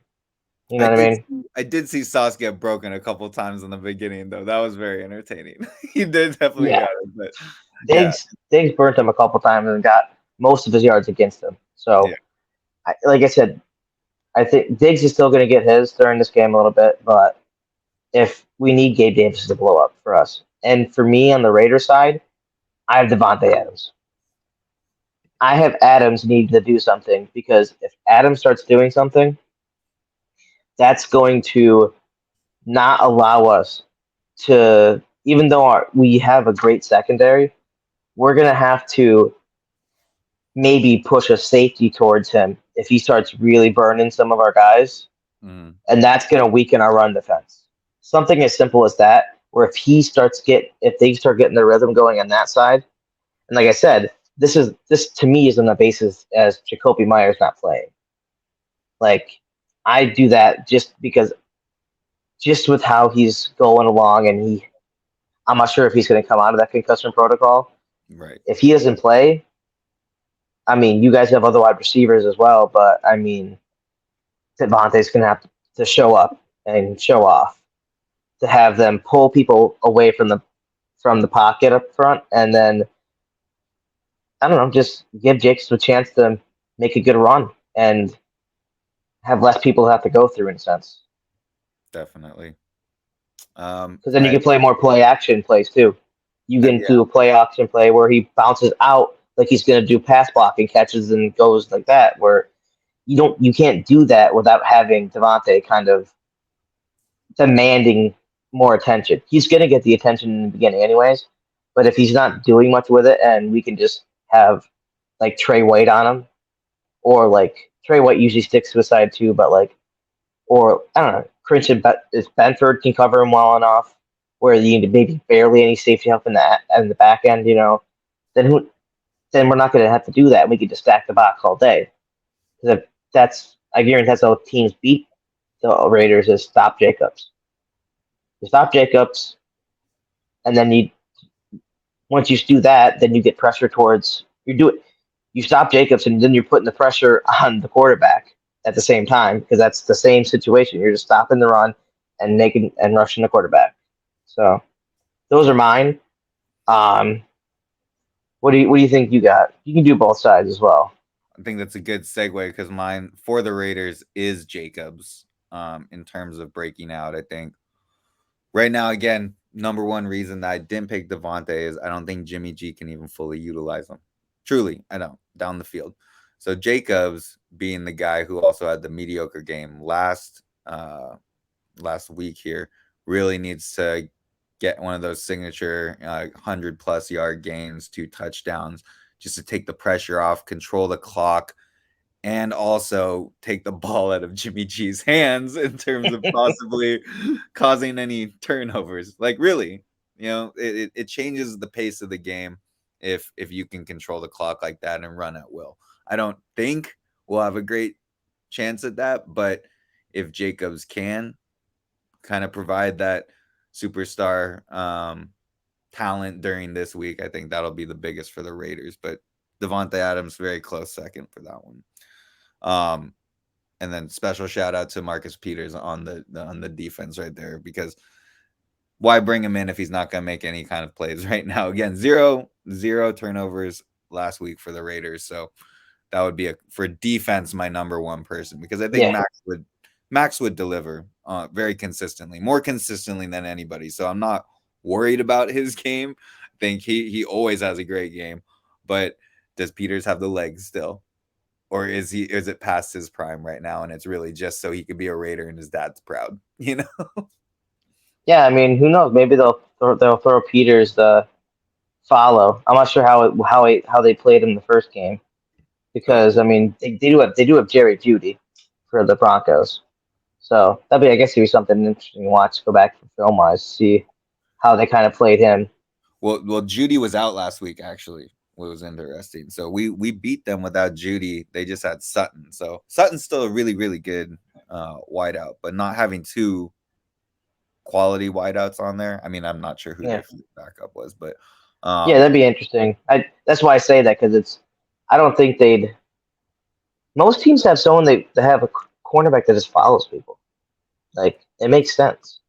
You know what I mean? I did see Sauce get broken a couple times in the beginning, though. That was very entertaining. He did definitely Yeah, got it, but yeah, Diggs burnt him a couple times and got most of his yards against him. yeah, So, like I said, I think Diggs is still going to get his during this game a little bit, but if we need Gabe Davis to blow up for us, and for me on the Raiders side, I have Devontae Adams. I have Adams need to do something because if Adams starts doing something, that's going to not allow us to, even though we have a great secondary, we're going to have to maybe push a safety towards him if he starts really burning some of our guys, mhm, and that's going to weaken our run defense. Something as simple as that, where if they start getting their rhythm going on that side, and like I said, this to me is on the basis as Jacoby Myers not playing. Like I do that just because, just with how he's going along, and I'm not sure if he's going to come out of that concussion protocol. right, If he doesn't play, I mean, you guys have other wide receivers as well, but I mean, Devontae's going to have to show up and show off to have them pull people away from the pocket up front, and then I don't know, just give Jacobs a chance to make a good run and have less people have to go through in a sense. definitely. Because then you I can play more play action plays too. You can yeah, do a play action play where he bounces out like he's going to do pass blocking catches and goes like that. Where you can't do that without having Devontae kind of demanding more attention. He's going to get the attention in the beginning anyways, but if he's not doing much with it, and we can just have like Trey White on him, or like Trey White usually sticks to his side too, but like, or I don't know, Christian if Benford can cover him well enough, where you need maybe barely any safety help in the back end, then then we're not going to have to do that. We can just stack the box all day. Because I guarantee that's how teams beat the Raiders is stop Jacobs. You stop Jacobs, and then once you do that, then you get pressure towards you stop Jacobs, and then you're putting the pressure on the quarterback at the same time because that's the same situation. You're just stopping the run and making and rushing the quarterback. So those are mine. Um, what do you think you got? You can do both sides as well. I think that's a good segue because mine for the Raiders is Jacobs. In terms of breaking out, I think right now, again, number one reason that I didn't pick Devontae is I don't think Jimmy G can even fully utilize him. Truly, I don't down the field. So Jacobs being the guy who also had the mediocre game last week here really needs to get one of those signature 100+ yard games, 2 touchdowns, just to take the pressure off, control the clock, and also take the ball out of Jimmy G's hands in terms of possibly causing any turnovers. Like really, it changes the pace of the game if you can control the clock like that and run at will. I don't think we'll have a great chance at that, but if Jacobs can kind of provide that superstar talent during this week, I think that'll be the biggest for the Raiders. But Devontae Adams, very close second for that one. Um, and then special shout out to Marcus Peters on the defense right there, because why bring him in if he's not going to make any kind of plays right now? Again, zero turnovers last week for the Raiders, so that would be for defense my number one person, because I think Yeah, Max would deliver very consistently, more consistently than anybody. So I'm not worried about his game. I think he always has a great game, but does Peters have the legs still? Or is it past his prime right now, and it's really just so he could be a Raider and his dad's proud, you know? yeah. I mean, who knows? Maybe they'll throw Peters the follow. I'm not sure how they played in the first game Oh, because I mean they do have Jerry Judy for the Broncos. So I guess it'd be something interesting to watch. Go back for film wise, see how they kind of played him. well, Judy was out last week actually. What was interesting. So we beat them without Judy. They just had Sutton. So Sutton's still a really really good wideout, but not having two quality wideouts on there. I mean, I'm not sure who Yeah, their backup was, but yeah, um that'd be interesting. That's why I say that because I don't think they'd. Most teams have someone they have a cornerback that just follows people. Like, it makes sense.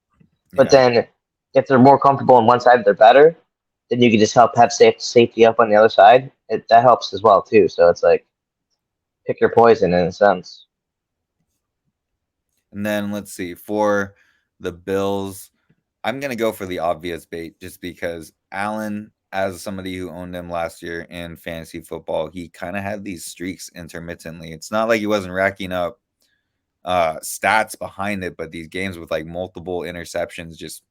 But Yeah. then, if they're more comfortable on one side, they're better. Then you can just help have safety up on the other side. That helps as well too. So it's like pick your poison in a sense. And then let's see for the Bills. I'm gonna go for the obvious bait just because Allen, as somebody who owned him last year in fantasy football, he kind of had these streaks intermittently. It's not like he wasn't racking up stats behind it, but these games with like multiple interceptions just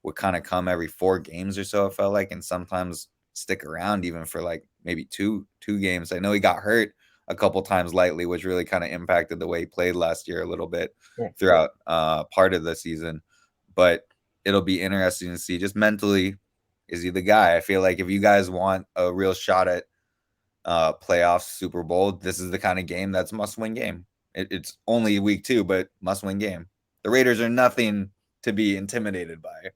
would kind of come every 4 games or so, it felt like, and sometimes stick around even for like maybe two games. I know he got hurt a couple times lightly, which really kind of impacted the way he played last year a little bit Yeah. throughout part of the season. But it'll be interesting to see just mentally, is he the guy? I feel like if you guys want a real shot at playoffs, Super Bowl, this is the kind of game that's must-win game. It's only week 2, but must-win game. The Raiders are nothing to be intimidated by.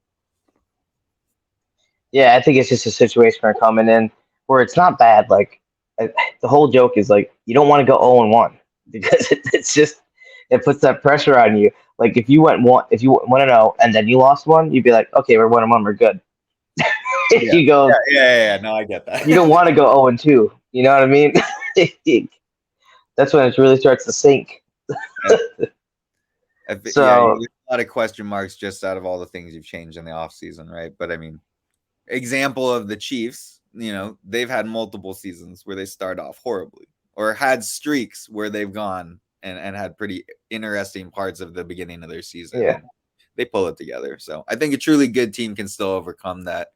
Yeah, I think it's just a situation where coming in where it's not bad. Like the whole joke is like you don't want to go 0-1 because it's just it puts that pressure on you. Like if you went 0 and then you lost one, you'd be like, okay, we're 1-1, we're good. If Yeah, you go, yeah. No, I get you that. don't want to go 0-2. You know what I mean? That's when it really starts to sink. Yeah, So there's a lot of question marks just out of all the things you've changed in the offseason, right? But I mean, example of the Chiefs, they've had multiple seasons where they start off horribly or had streaks where they've gone and had pretty interesting parts of the beginning of their season yeah, and they pull it together. So I think a truly good team can still overcome that.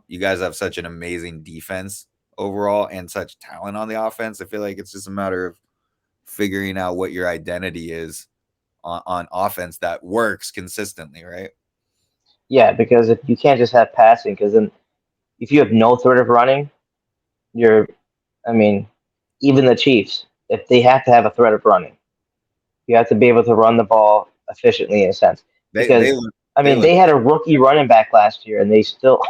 You guys have such an amazing defense overall and such talent on the offense. I feel like it's just a matter of figuring out what your identity is on offense that works consistently, right? yeah, because if you can't just have passing, because then if you have no threat of running, you're, I mean, even the Chiefs, if they have to have a threat of running, you have to be able to run the ball efficiently in a sense. They they Because look I they mean, look they had a rookie running back last year, and they still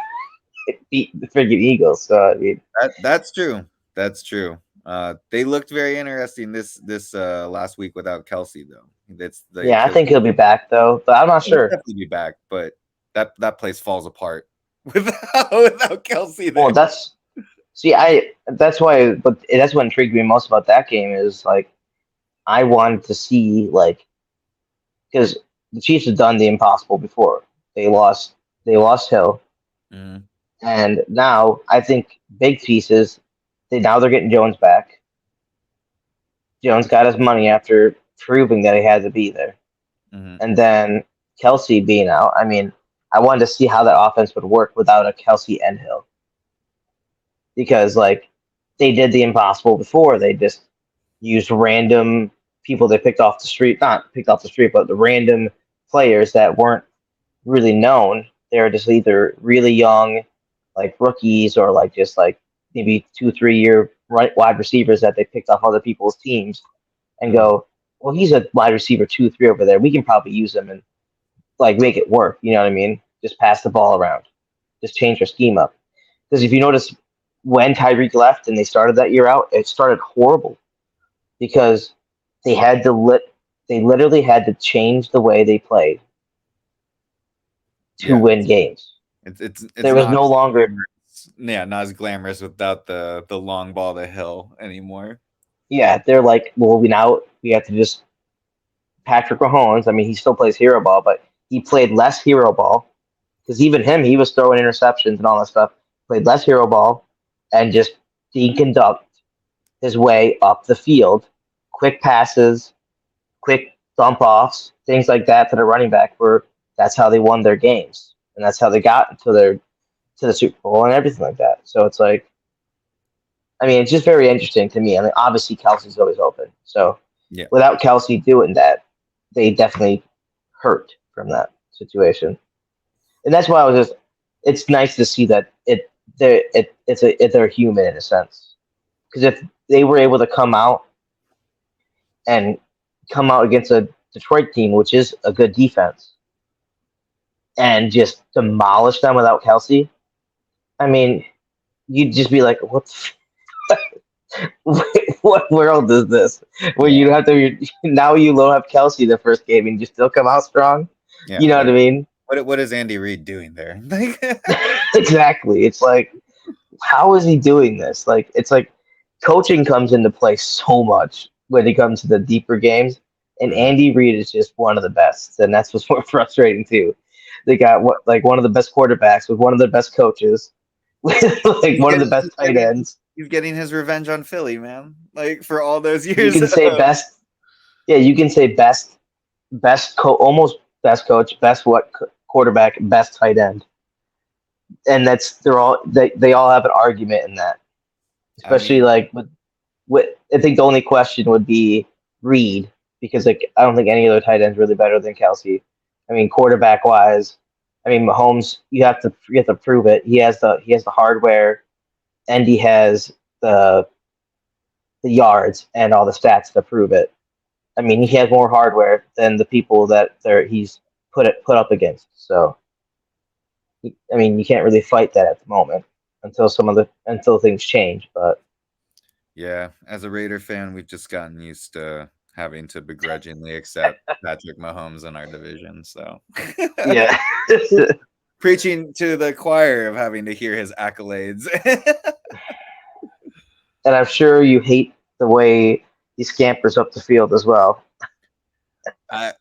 beat the friggin' Eagles. So I mean, that's true. That's true. They looked very interesting this last week without Kelsey though. That's the yeah, I Achilles. think he'll be back though, but I'm not He'll sure. definitely be back, but that place falls apart without Kelsey Well, there. that's why, but that's what intrigued me most about that game is like I wanted to see like because the Chiefs have done the impossible before. They lost. They lost Hill, Mhm. and now I think big pieces. They're getting Jones back. Jones got his money after proving that he had to be there, Mhm. and then Kelsey being out. I mean, I wanted to see how that offense would work without a Kelsey and Hill because like they did the impossible before. They just used random people they picked off the street, not picked off the street, but the random players that weren't really known. They're just either really young, like rookies, or like just like maybe 2 3 year wide receivers that they picked off other people's teams and Mhm. go, well, he's a wide receiver 2 3 over there. We can probably use him and like make it work. You know what I mean? Just pass the ball around, just change their scheme up. Because if you notice, when Tyreek left and they started that year out, it started horrible because they had to they literally had to change the way they played to Yeah. win games. It's There was not no as longer, glamorous. Yeah, not as glamorous without the long ball to Hill anymore. yeah, they're like, well, we have to just Patrick Mahomes. I mean, he still plays hero ball, but he played less hero ball because even him, he was throwing interceptions and all that stuff. Played less hero ball and just deconduct his way up the field, quick passes, quick dump offs, things like that to the running back. Where that's how they won their games, and that's how they got to the Super Bowl and everything like that. So it's like, I mean, it's just very interesting to me. I mean, obviously Kelsey's always open, so Yeah. without Kelsey doing that, they definitely hurt from that situation, and that's why I was just. It's nice to see that they're human in a sense because if they were able to and come out against a Detroit team, which is a good defense, and just demolish them without Kelsey, I mean, you'd just be like, what What world is this? Where Yeah. you have to now you don't have Kelsey the first game and you still come out strong. Yeah. You know what I mean? What is Andy Reid doing there? Like, Exactly. It's like, how is he doing this? Like, it's like coaching comes into play so much when it comes to the deeper games, and Mhm. Andy Reid is just one of the best, and that's what's more frustrating too. They got one of the best quarterbacks with one of the best coaches, with like he's one of the getting best tight ends. he's getting his revenge on Philly, man. Like for all those You years can say of best, yeah, you can say almost best coach, best quarterback, best tight end, and they all have an argument in that, I especially mean, like with I think the only question would be Reed because like I don't think any other tight end's really better than Kelsey. I mean, quarterback wise, I mean Mahomes, you have to prove it. He has the hardware and he has the yards and all the stats to prove it. I mean, he has more hardware than the people that he's put up against. So, I mean, you can't really fight that at the moment until things change. But yeah, as a Raider fan, we've just gotten used to having to begrudgingly accept Patrick Mahomes in our division. So yeah, preaching to the choir of having to hear his accolades. and I'm sure you hate the way he scampers up the field as well. I,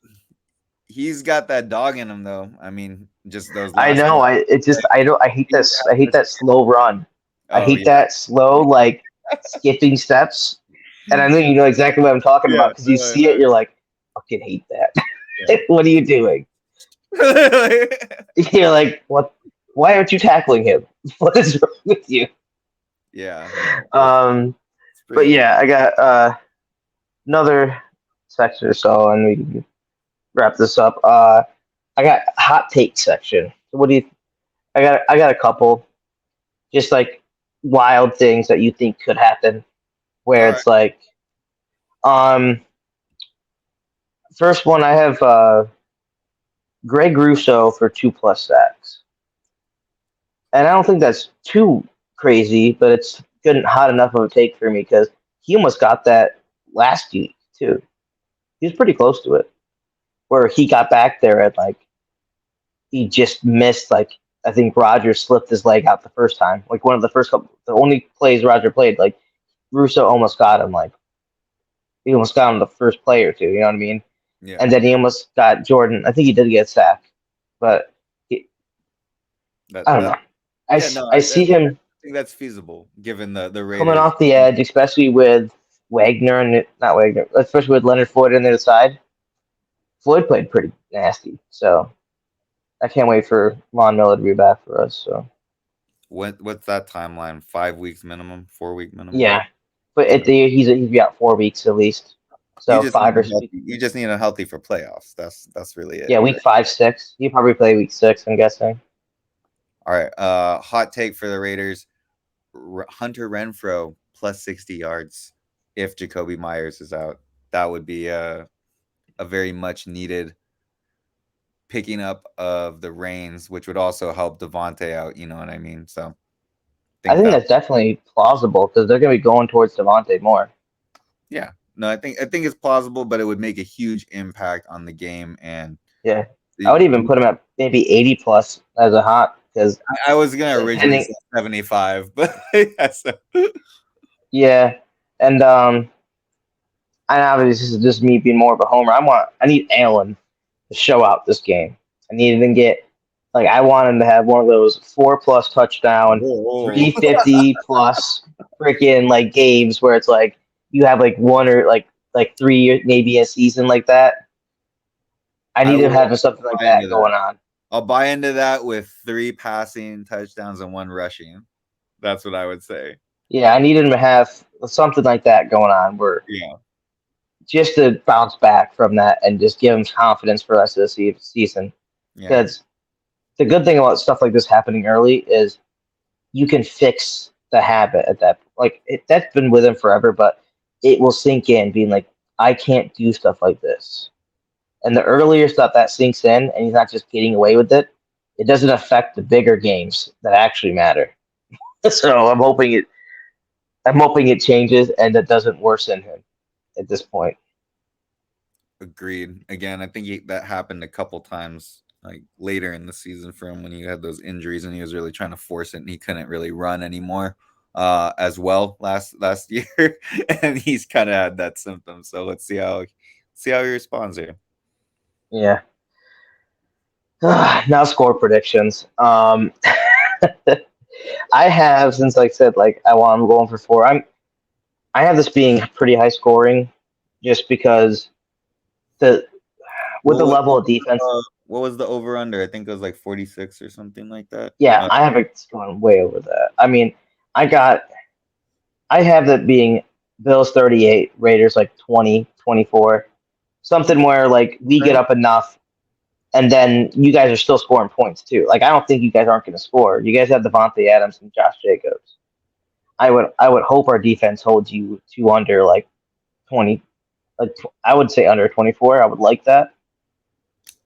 he's got that dog in him, though. I mean, just those I last know. games. I don't. I hate He's this. got I hate this- that slow run. I Oh hate yeah, that slow like skipping steps. And I know you know exactly what I'm talking yeah, about because you see it. You're like, fucking hate yeah. that. What are you doing? You're like, what? Why aren't you tackling him? What is wrong with you? Yeah, no, Um, it's but pretty. yeah, I got another section or so, and we can wrap this up. I got hot take section. So what do you? I got a couple, just like wild things that you think could happen, All where right. it's like, um, first one I have Greg Russo for 2+ sacks, and I don't think that's too crazy, but it's good and hot enough of a take for me because he almost got that last week too. He was pretty close to it, where he got back there and like he just missed like I think Roger slipped his leg out the first time, like one of the first couple, the only plays Roger played, like Russo almost got him, like he almost got him the first play or two, you know what I mean? Yeah, And then he almost got Jordan. I think he did get sacked, but that I don't that know. yeah, no, I I see him think that's feasible given the coming Raiders. off the edge, especially with Wagner and not Wagner, especially with Leonard Floyd on the other side. Floyd played pretty nasty, so I can't wait for Von Miller to be back for us. So What's that timeline? 5 weeks minimum, 4 week minimum. yeah, but Okay. he's got 4 weeks at least. You So just need five or him healthy. You just need him healthy for playoffs. That's really it. yeah, week 5, 6. He probably play week 6. I'm guessing. All right. Hot take for the Raiders: Hunter Renfro plus 60 yards if Jacoby Myers is out. That would be a very much needed picking up of the reins, which would also help Devontae out. You know what I mean? So I think think that. that's definitely plausible because they're going to be going towards Devontae more. Yeah. No, I think it's plausible, but it would make a huge impact on the game. And Yeah, I would even put him at maybe 80 plus as a hot because I was gonna originally depending. say 75, but yeah, so. Yeah, and and obviously this is just me being more of a homer. I need Allen to show out this game. I need him to get like I want him to have one of those 4+ touchdown, Whoa. 350 plus freaking like games where it's like you have like one or like 3 maybe a season like that. I I need him will having something like buy into that that. going on. I'll buy into that with 3 passing touchdowns and 1 rushing. That's what I would say. Yeah, I need him to have something like that going on where Yeah. just to bounce back from that and just give him confidence for the rest of the season. Yeah. Because the good thing about stuff like this happening early is you can fix the habit at that. Like that's been with him forever, but it will sink in, being like, I can't do stuff like this. And the earlier stuff that sinks in, and he's not just getting away with it, it doesn't affect the bigger games that actually matter. So I'm hoping I'm hoping it changes and it doesn't worsen him at this point. Agreed. Again, I think that happened a couple times, like later in the season for him when he had those injuries and he was really trying to force it and he couldn't really run anymore as well last year, and he's kind of had that symptom. So let's see how he responds here. Yeah. Now score predictions. I have since like said like I'm going for 4. I have this being pretty high scoring, just because the with What the was level of defense. what was the over under? I think it was like 46 or something like that. Yeah, I have it going way over that. I mean, I have that being Bills 38, Raiders like 20, 24. Something where like we get up enough and then you guys are still scoring points too. Like I don't think you guys aren't going to score. You guys have Devontae Adams and Josh Jacobs. I would hope our defense holds you to under like 20. I would say under 24. I would like that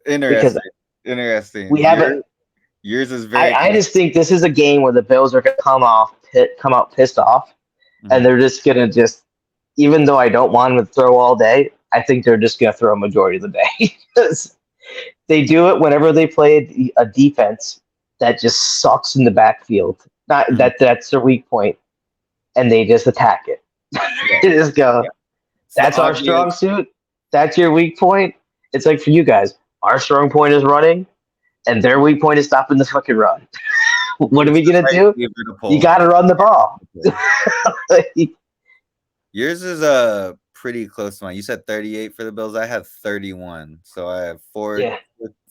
because Interesting. we haven't. Yours is very. I just think this is a game where the Bills are going to come out pissed off, and they're just going to even though I don't want them to throw all day, I think they're just going to throw a majority of the day. Because they do it whenever they play a defense that just sucks in the backfield. Not that's their weak point, and they just attack it. They just go. Yeah. That's our strong suit. That's your weak point. It's like for you guys, our strong point is running, and their weak point is stopping the fucking run. What are we gonna do? You got to run the ball. Yours is pretty close to mine. You said 38 for the Bills. I have 31, so I have four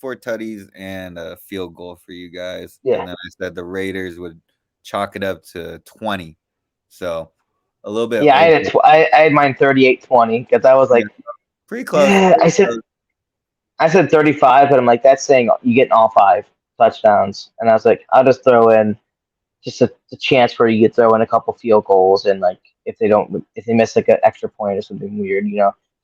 tutties and a field goal for you guys. Yeah. And then I said the Raiders would chalk it up to 20. So a little bit. Yeah, I had mine 38-20 because I was like pretty close. Yeah, I said 35, but I'm like that's saying you getting all 5 touchdowns, and I was like I'll just throw in just a chance where you could throw in a couple field goals, and like if they miss like an extra point or something weird,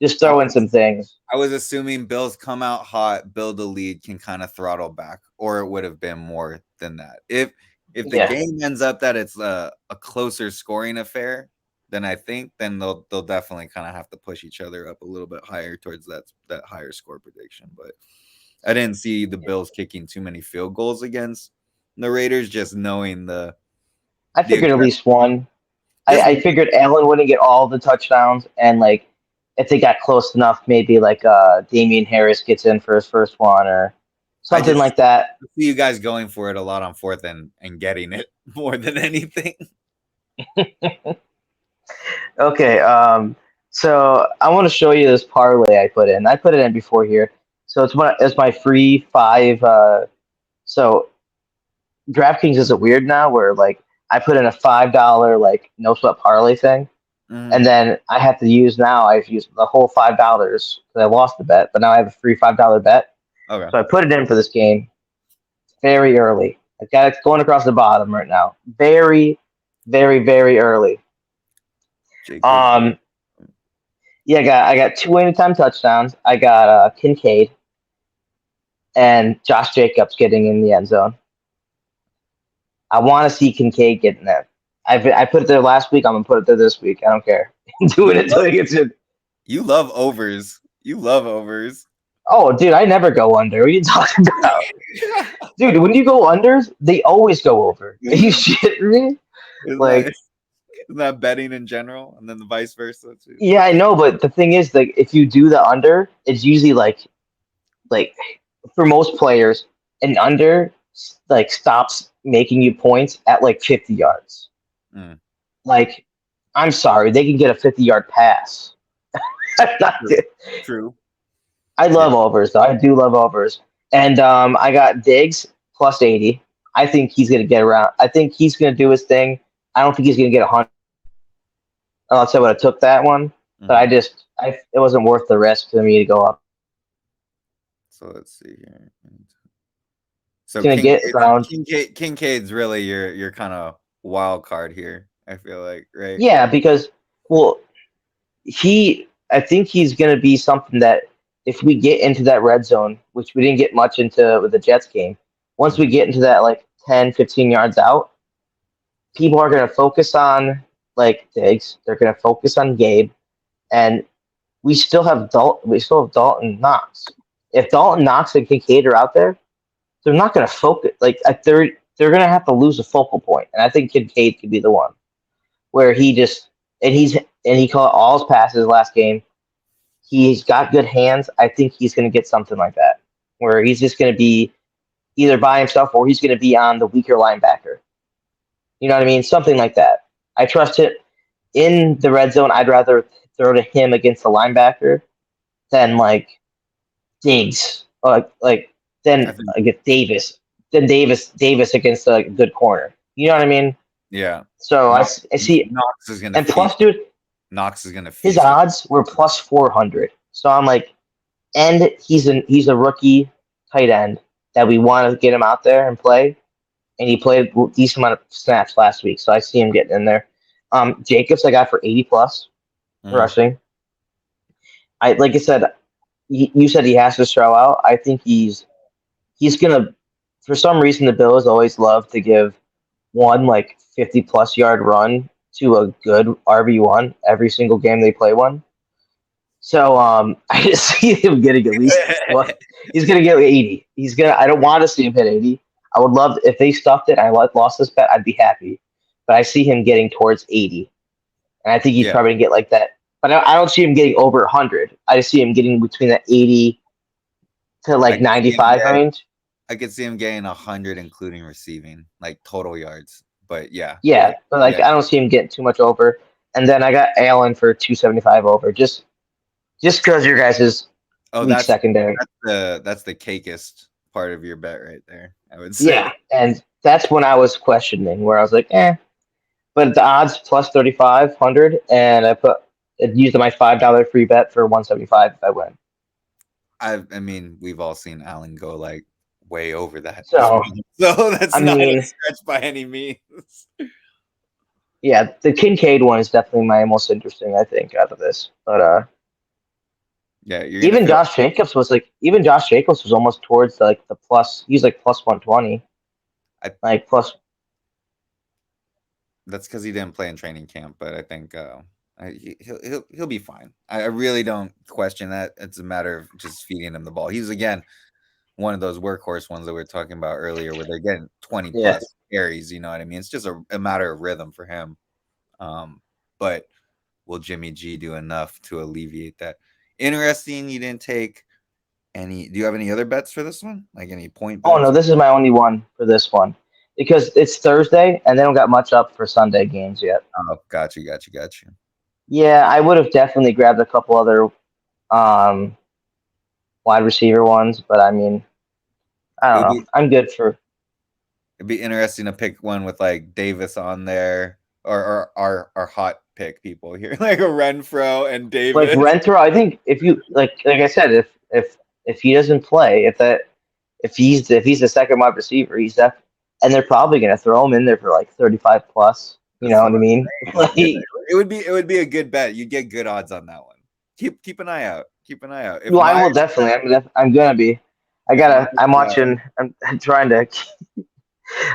just throw in some things. I was assuming Bills come out hot, build a lead, can kind of throttle back, or it would have been more than that. If the game ends up that it's a closer scoring affair, then I think they'll definitely kind of have to push each other up a little bit higher towards that higher score prediction. But I didn't see the Bills kicking too many field goals against the Raiders, just knowing I figured at least one. I figured Allen wouldn't get all the touchdowns, and like if they got close enough, maybe like Damian Harris gets in for his first one or something like that. I see you guys going for it a lot on fourth and getting it more than anything. Okay, so I want to show you this parlay I put in. I put it in before here, so it's my free 5. So DraftKings is it weird now where like I put in a $5 like no sweat parlay thing, and then I've used the whole $5 because I lost the bet, but now I have a free $5 bet. Okay. So I put it in for this game very early. I got it going across the bottom right now. Very, very, very early. Yeah, I got 2 anytime touchdowns. I got Kincaid and Josh Jacobs getting in the end zone. I want to see Kincaid getting that. I put it there last week. I'm gonna put it there this week. I don't care. I'm doing it until he gets in. You love overs. Oh, dude, I never go under. What are you talking about? Dude, when you go unders, they always go over. Are you shitting me? Isn't that betting in general, and then the vice versa too? Yeah, I know, but the thing is, like, if you do the under, it's usually like for most players, an under like stops making you points at like 50 yards. Like, I'm sorry, they can get a 50-yard pass. True. I love overs, though. I do love overs, and I got Diggs plus 80. I think he's gonna get around. I think he's gonna do his thing. I don't think he's gonna get 100. Else I would have took that one, but it wasn't worth the risk for me to go up. So let's see here. So Kincaid's really your kind of wild card here. I feel like, right? Yeah, because I think he's gonna be something that if we get into that red zone, which we didn't get much into with the Jets game, once we get into that like 10, 15 yards out, people are gonna focus on like Diggs. They're going to focus on Gabe, and we still have Dalton Knox. If Dalton Knox and Kincaid are out there, they're not going to focus. They're going to have to lose a focal point, and I think Kincaid could be the one where he caught all his passes last game. He's got good hands. I think he's going to get something like that, where he's just going to be either by himself or he's going to be on the weaker linebacker. You know what I mean? Something like that. I trust it in the red zone. I'd rather throw to him against the linebacker than like Diggs, I think, against Davis, then Davis against a good corner. You know what I mean? yeah. So Knox, I see, Knox is gonna and feast. plus, dude, Knox is gonna his feast. odds were plus 400. So I'm like, and he's a rookie tight end that we want to get him out there and play, and he played a decent amount of snaps last week. So I see him getting in there. Jacobs I got for 80 plus rushing. I like I said, you said he has to show out. I think he's gonna. For some reason, the Bills always love to give one like 50 plus yard run to a good RB1 every single game they play one. So I just see him getting at least what he's gonna get 80. He's gonna. I don't want to see him hit 80. I would love if they stuffed it. And I lost this bet. I'd be happy. But I see him getting towards 80, and I think he's probably gonna get like that. But I don't see him getting over 100. I just see him getting between that 80 to like 95 range. I could see him getting 100, including receiving, like total yards. But yeah, but I don't see him getting too much over. And then I got Allen for 275 over, just because your guys is weak secondary. That's the cakest part of your bet right there, I would say. Yeah, and that's when I was questioning, where I was like, But the odds plus 3,500, and I used my $5 free bet for 175 if I win. I mean, we've all seen Allen go like way over that. So that's not a stretch by any means. Yeah, the Kincaid one is definitely my most interesting, I think, out of this. But yeah, even Josh Jacobs was almost towards like the plus. He's like plus 120. Plus. That's because he didn't play in training camp, but I think he'll be fine. I really don't question that. It's a matter of just feeding him the ball. He's again one of those workhorse ones that we were talking about earlier, where they're getting 20 plus carries. You know what I mean? It's just a matter of rhythm for him. But will Jimmy G do enough to alleviate that? Interesting. You didn't take any. Do you have any other bets for this one? Like any point bets? Oh no, this is my only one for this one because it's Thursday and they don't got much up for Sunday games yet. Oh, got you. Yeah, I would have definitely grabbed a couple other wide receiver ones, but I mean, I don't know. I'm good for. It'd be interesting to pick one with like Davis on there, or our hot pick people here, like a Renfro and Davis. Like Renfro, I think if you like I said, if he doesn't play, if he's the second wide receiver, and they're probably gonna throw him in there for like 35 plus. You know what I mean? It would be a good bet. You get good odds on that one. Keep an eye out. Well, I will definitely. I'm gonna be. I'm watching. I'm trying to.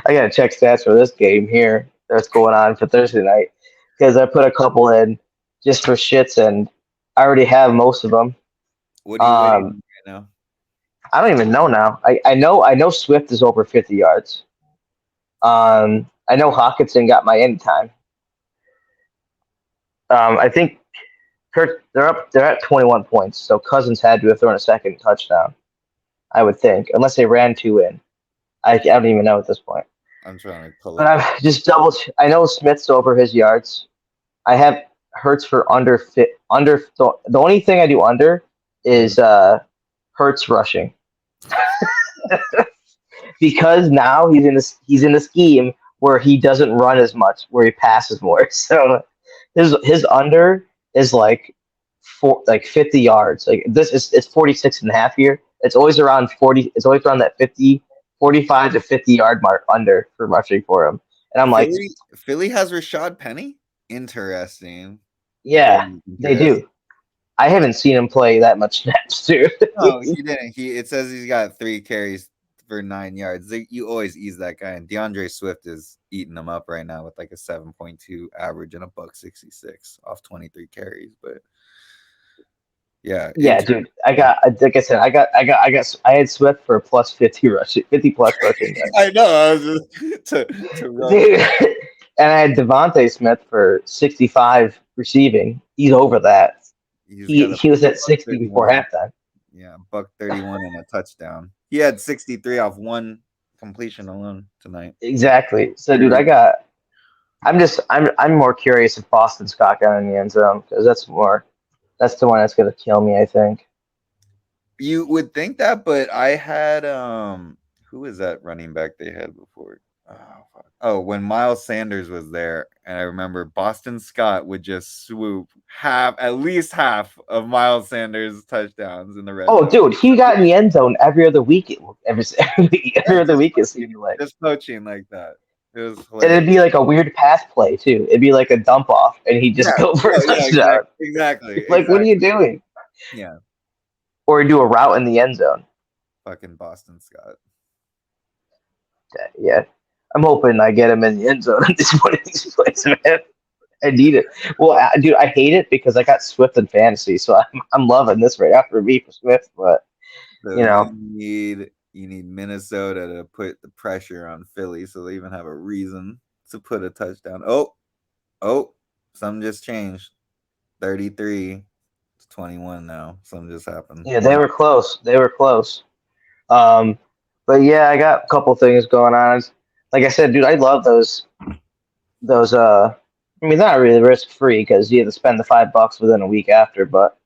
I gotta check stats for this game here that's going on for Thursday night because I put a couple in just for shits and I already have most of them. What are you waiting right now? I don't even know now. I know Swift is over 50 yards. I know Hawkinson got my anytime. I think they're at 21 points, so Cousins had to have thrown a second touchdown. I would think, unless they ran two in. I don't even know at this point. I'm trying to pull it. But I've just I know Smith's over his yards. I have Hurts for under. The only thing I do under is Hurts rushing. Because now he's in a scheme where he doesn't run as much, where he passes more. So his under is like 50 yards. Like it's 46 and a half here. It's always around 40. It's always around that 45 to 50 yard mark under for rushing for him. And I'm like, Philly has Rashad Penny? Interesting. Yeah, they do. I haven't seen him play that much snaps, too. No, he didn't. It says he's got 3 carries for 9 yards. You always ease that guy, and DeAndre Swift is eating them up right now with like a 7.2 average and a $166 off 23 carries. But yeah, Yeah, dude. I got, like I said, I had Swift for plus 50 rushing, 50 plus rushing yards. I know. I was just to rub Dude, it. and I had Devontae Smith for 65 receiving. He's over that. He's got He was at buck 60 before 31. halftime. Yeah, $131 and a touchdown. He had 63 off one completion alone tonight. Exactly. So, dude, I'm more curious if Boston Scott got in the end zone because that's the one that's gonna kill me. I think. You would think that, but I had who was that running back they had before? Oh, fuck. Oh, when Miles Sanders was there, and I remember Boston Scott would just swoop at least half of Miles Sanders' touchdowns in the red Oh, zone. dude, he got in the end zone every other week. Yeah, Every other week it seemed like. just poaching like that. It was And it'd hilarious. be like a weird pass play too. It'd be like a dump off, and he'd just Yeah, go for a yeah, touchdown. Like, what are you exactly. doing? Yeah, Or do a route in the end zone. fucking Boston Scott. Yeah, I'm hoping I get him in the end zone at this point in these plays, man. I need it. Well, dude, I hate it because I got Swift in fantasy, so I'm loving this right after me for Swift. But So you know, you need Minnesota to put the pressure on Philly, so they even have a reason to put a touchdown. Oh, something just changed. 33-21 now. Something just happened. yeah, they were close. They were close. Um, but yeah, I got a couple things going on. Like I said, dude, I love those. I mean, not really risk free because you have to spend the $5 within a week after. But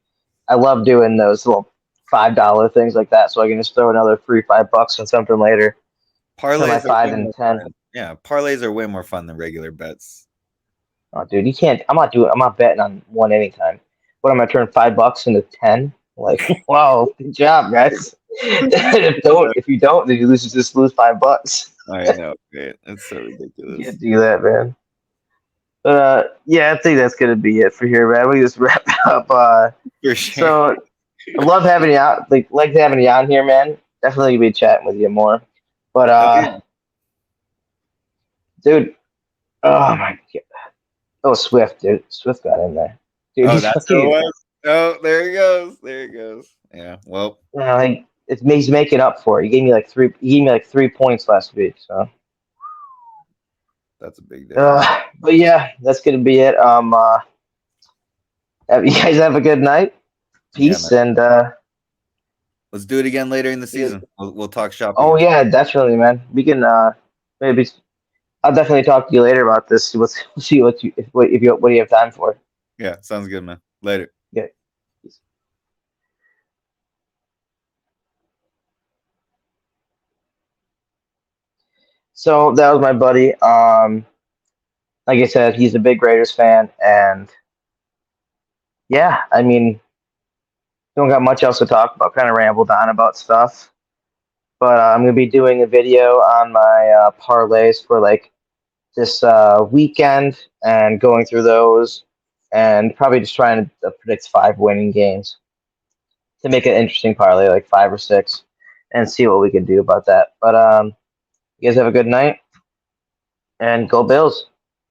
I love doing those little $5 things like that, so I can just throw another free $5 on something later. Turn my Parlays are way 5 more and 10. fun. Yeah, parlays are way more fun than regular bets. Oh, dude, you can't. I'm not betting on one anytime. What am I turn $5 into 10? Like, wow, good job, guys. If you don't, then you just lose $5. I know, right? It's so You ridiculous. can't do that, man. But yeah, I think that's gonna be it for here, man. We just wrap it up. For sure. So I love having you out. Like having you on here, man. Definitely gonna be chatting with you more. But Yeah. dude, oh my god, oh Swift, dude, Swift got in there, dude. Oh, He's that's who it fucking, was. Oh, there he goes. There he goes. Yeah. Well, like he's making up for it. He gave me like 3. He gave me like 3 points last week. So, that's a big difference. but yeah, that's gonna be it. You guys have a good night. Yeah, man. Peace and Let's do it again later in the season. We'll talk shop oh again. yeah, definitely, man. We can maybe. I'll definitely talk to you later about this. See what do you have time for. Yeah, sounds good, man. Later. Yeah. So that was my buddy. Like I said, he's a big Raiders fan, and yeah, I mean, don't got much else to talk about. Kind of rambled on about stuff, but I'm gonna be doing a video on my parlays for like this weekend and going through those, and probably just trying to predict 5 winning games to make an interesting parlay, like 5 or 6, and see what we can do about that. But you guys have a good night and go Bills.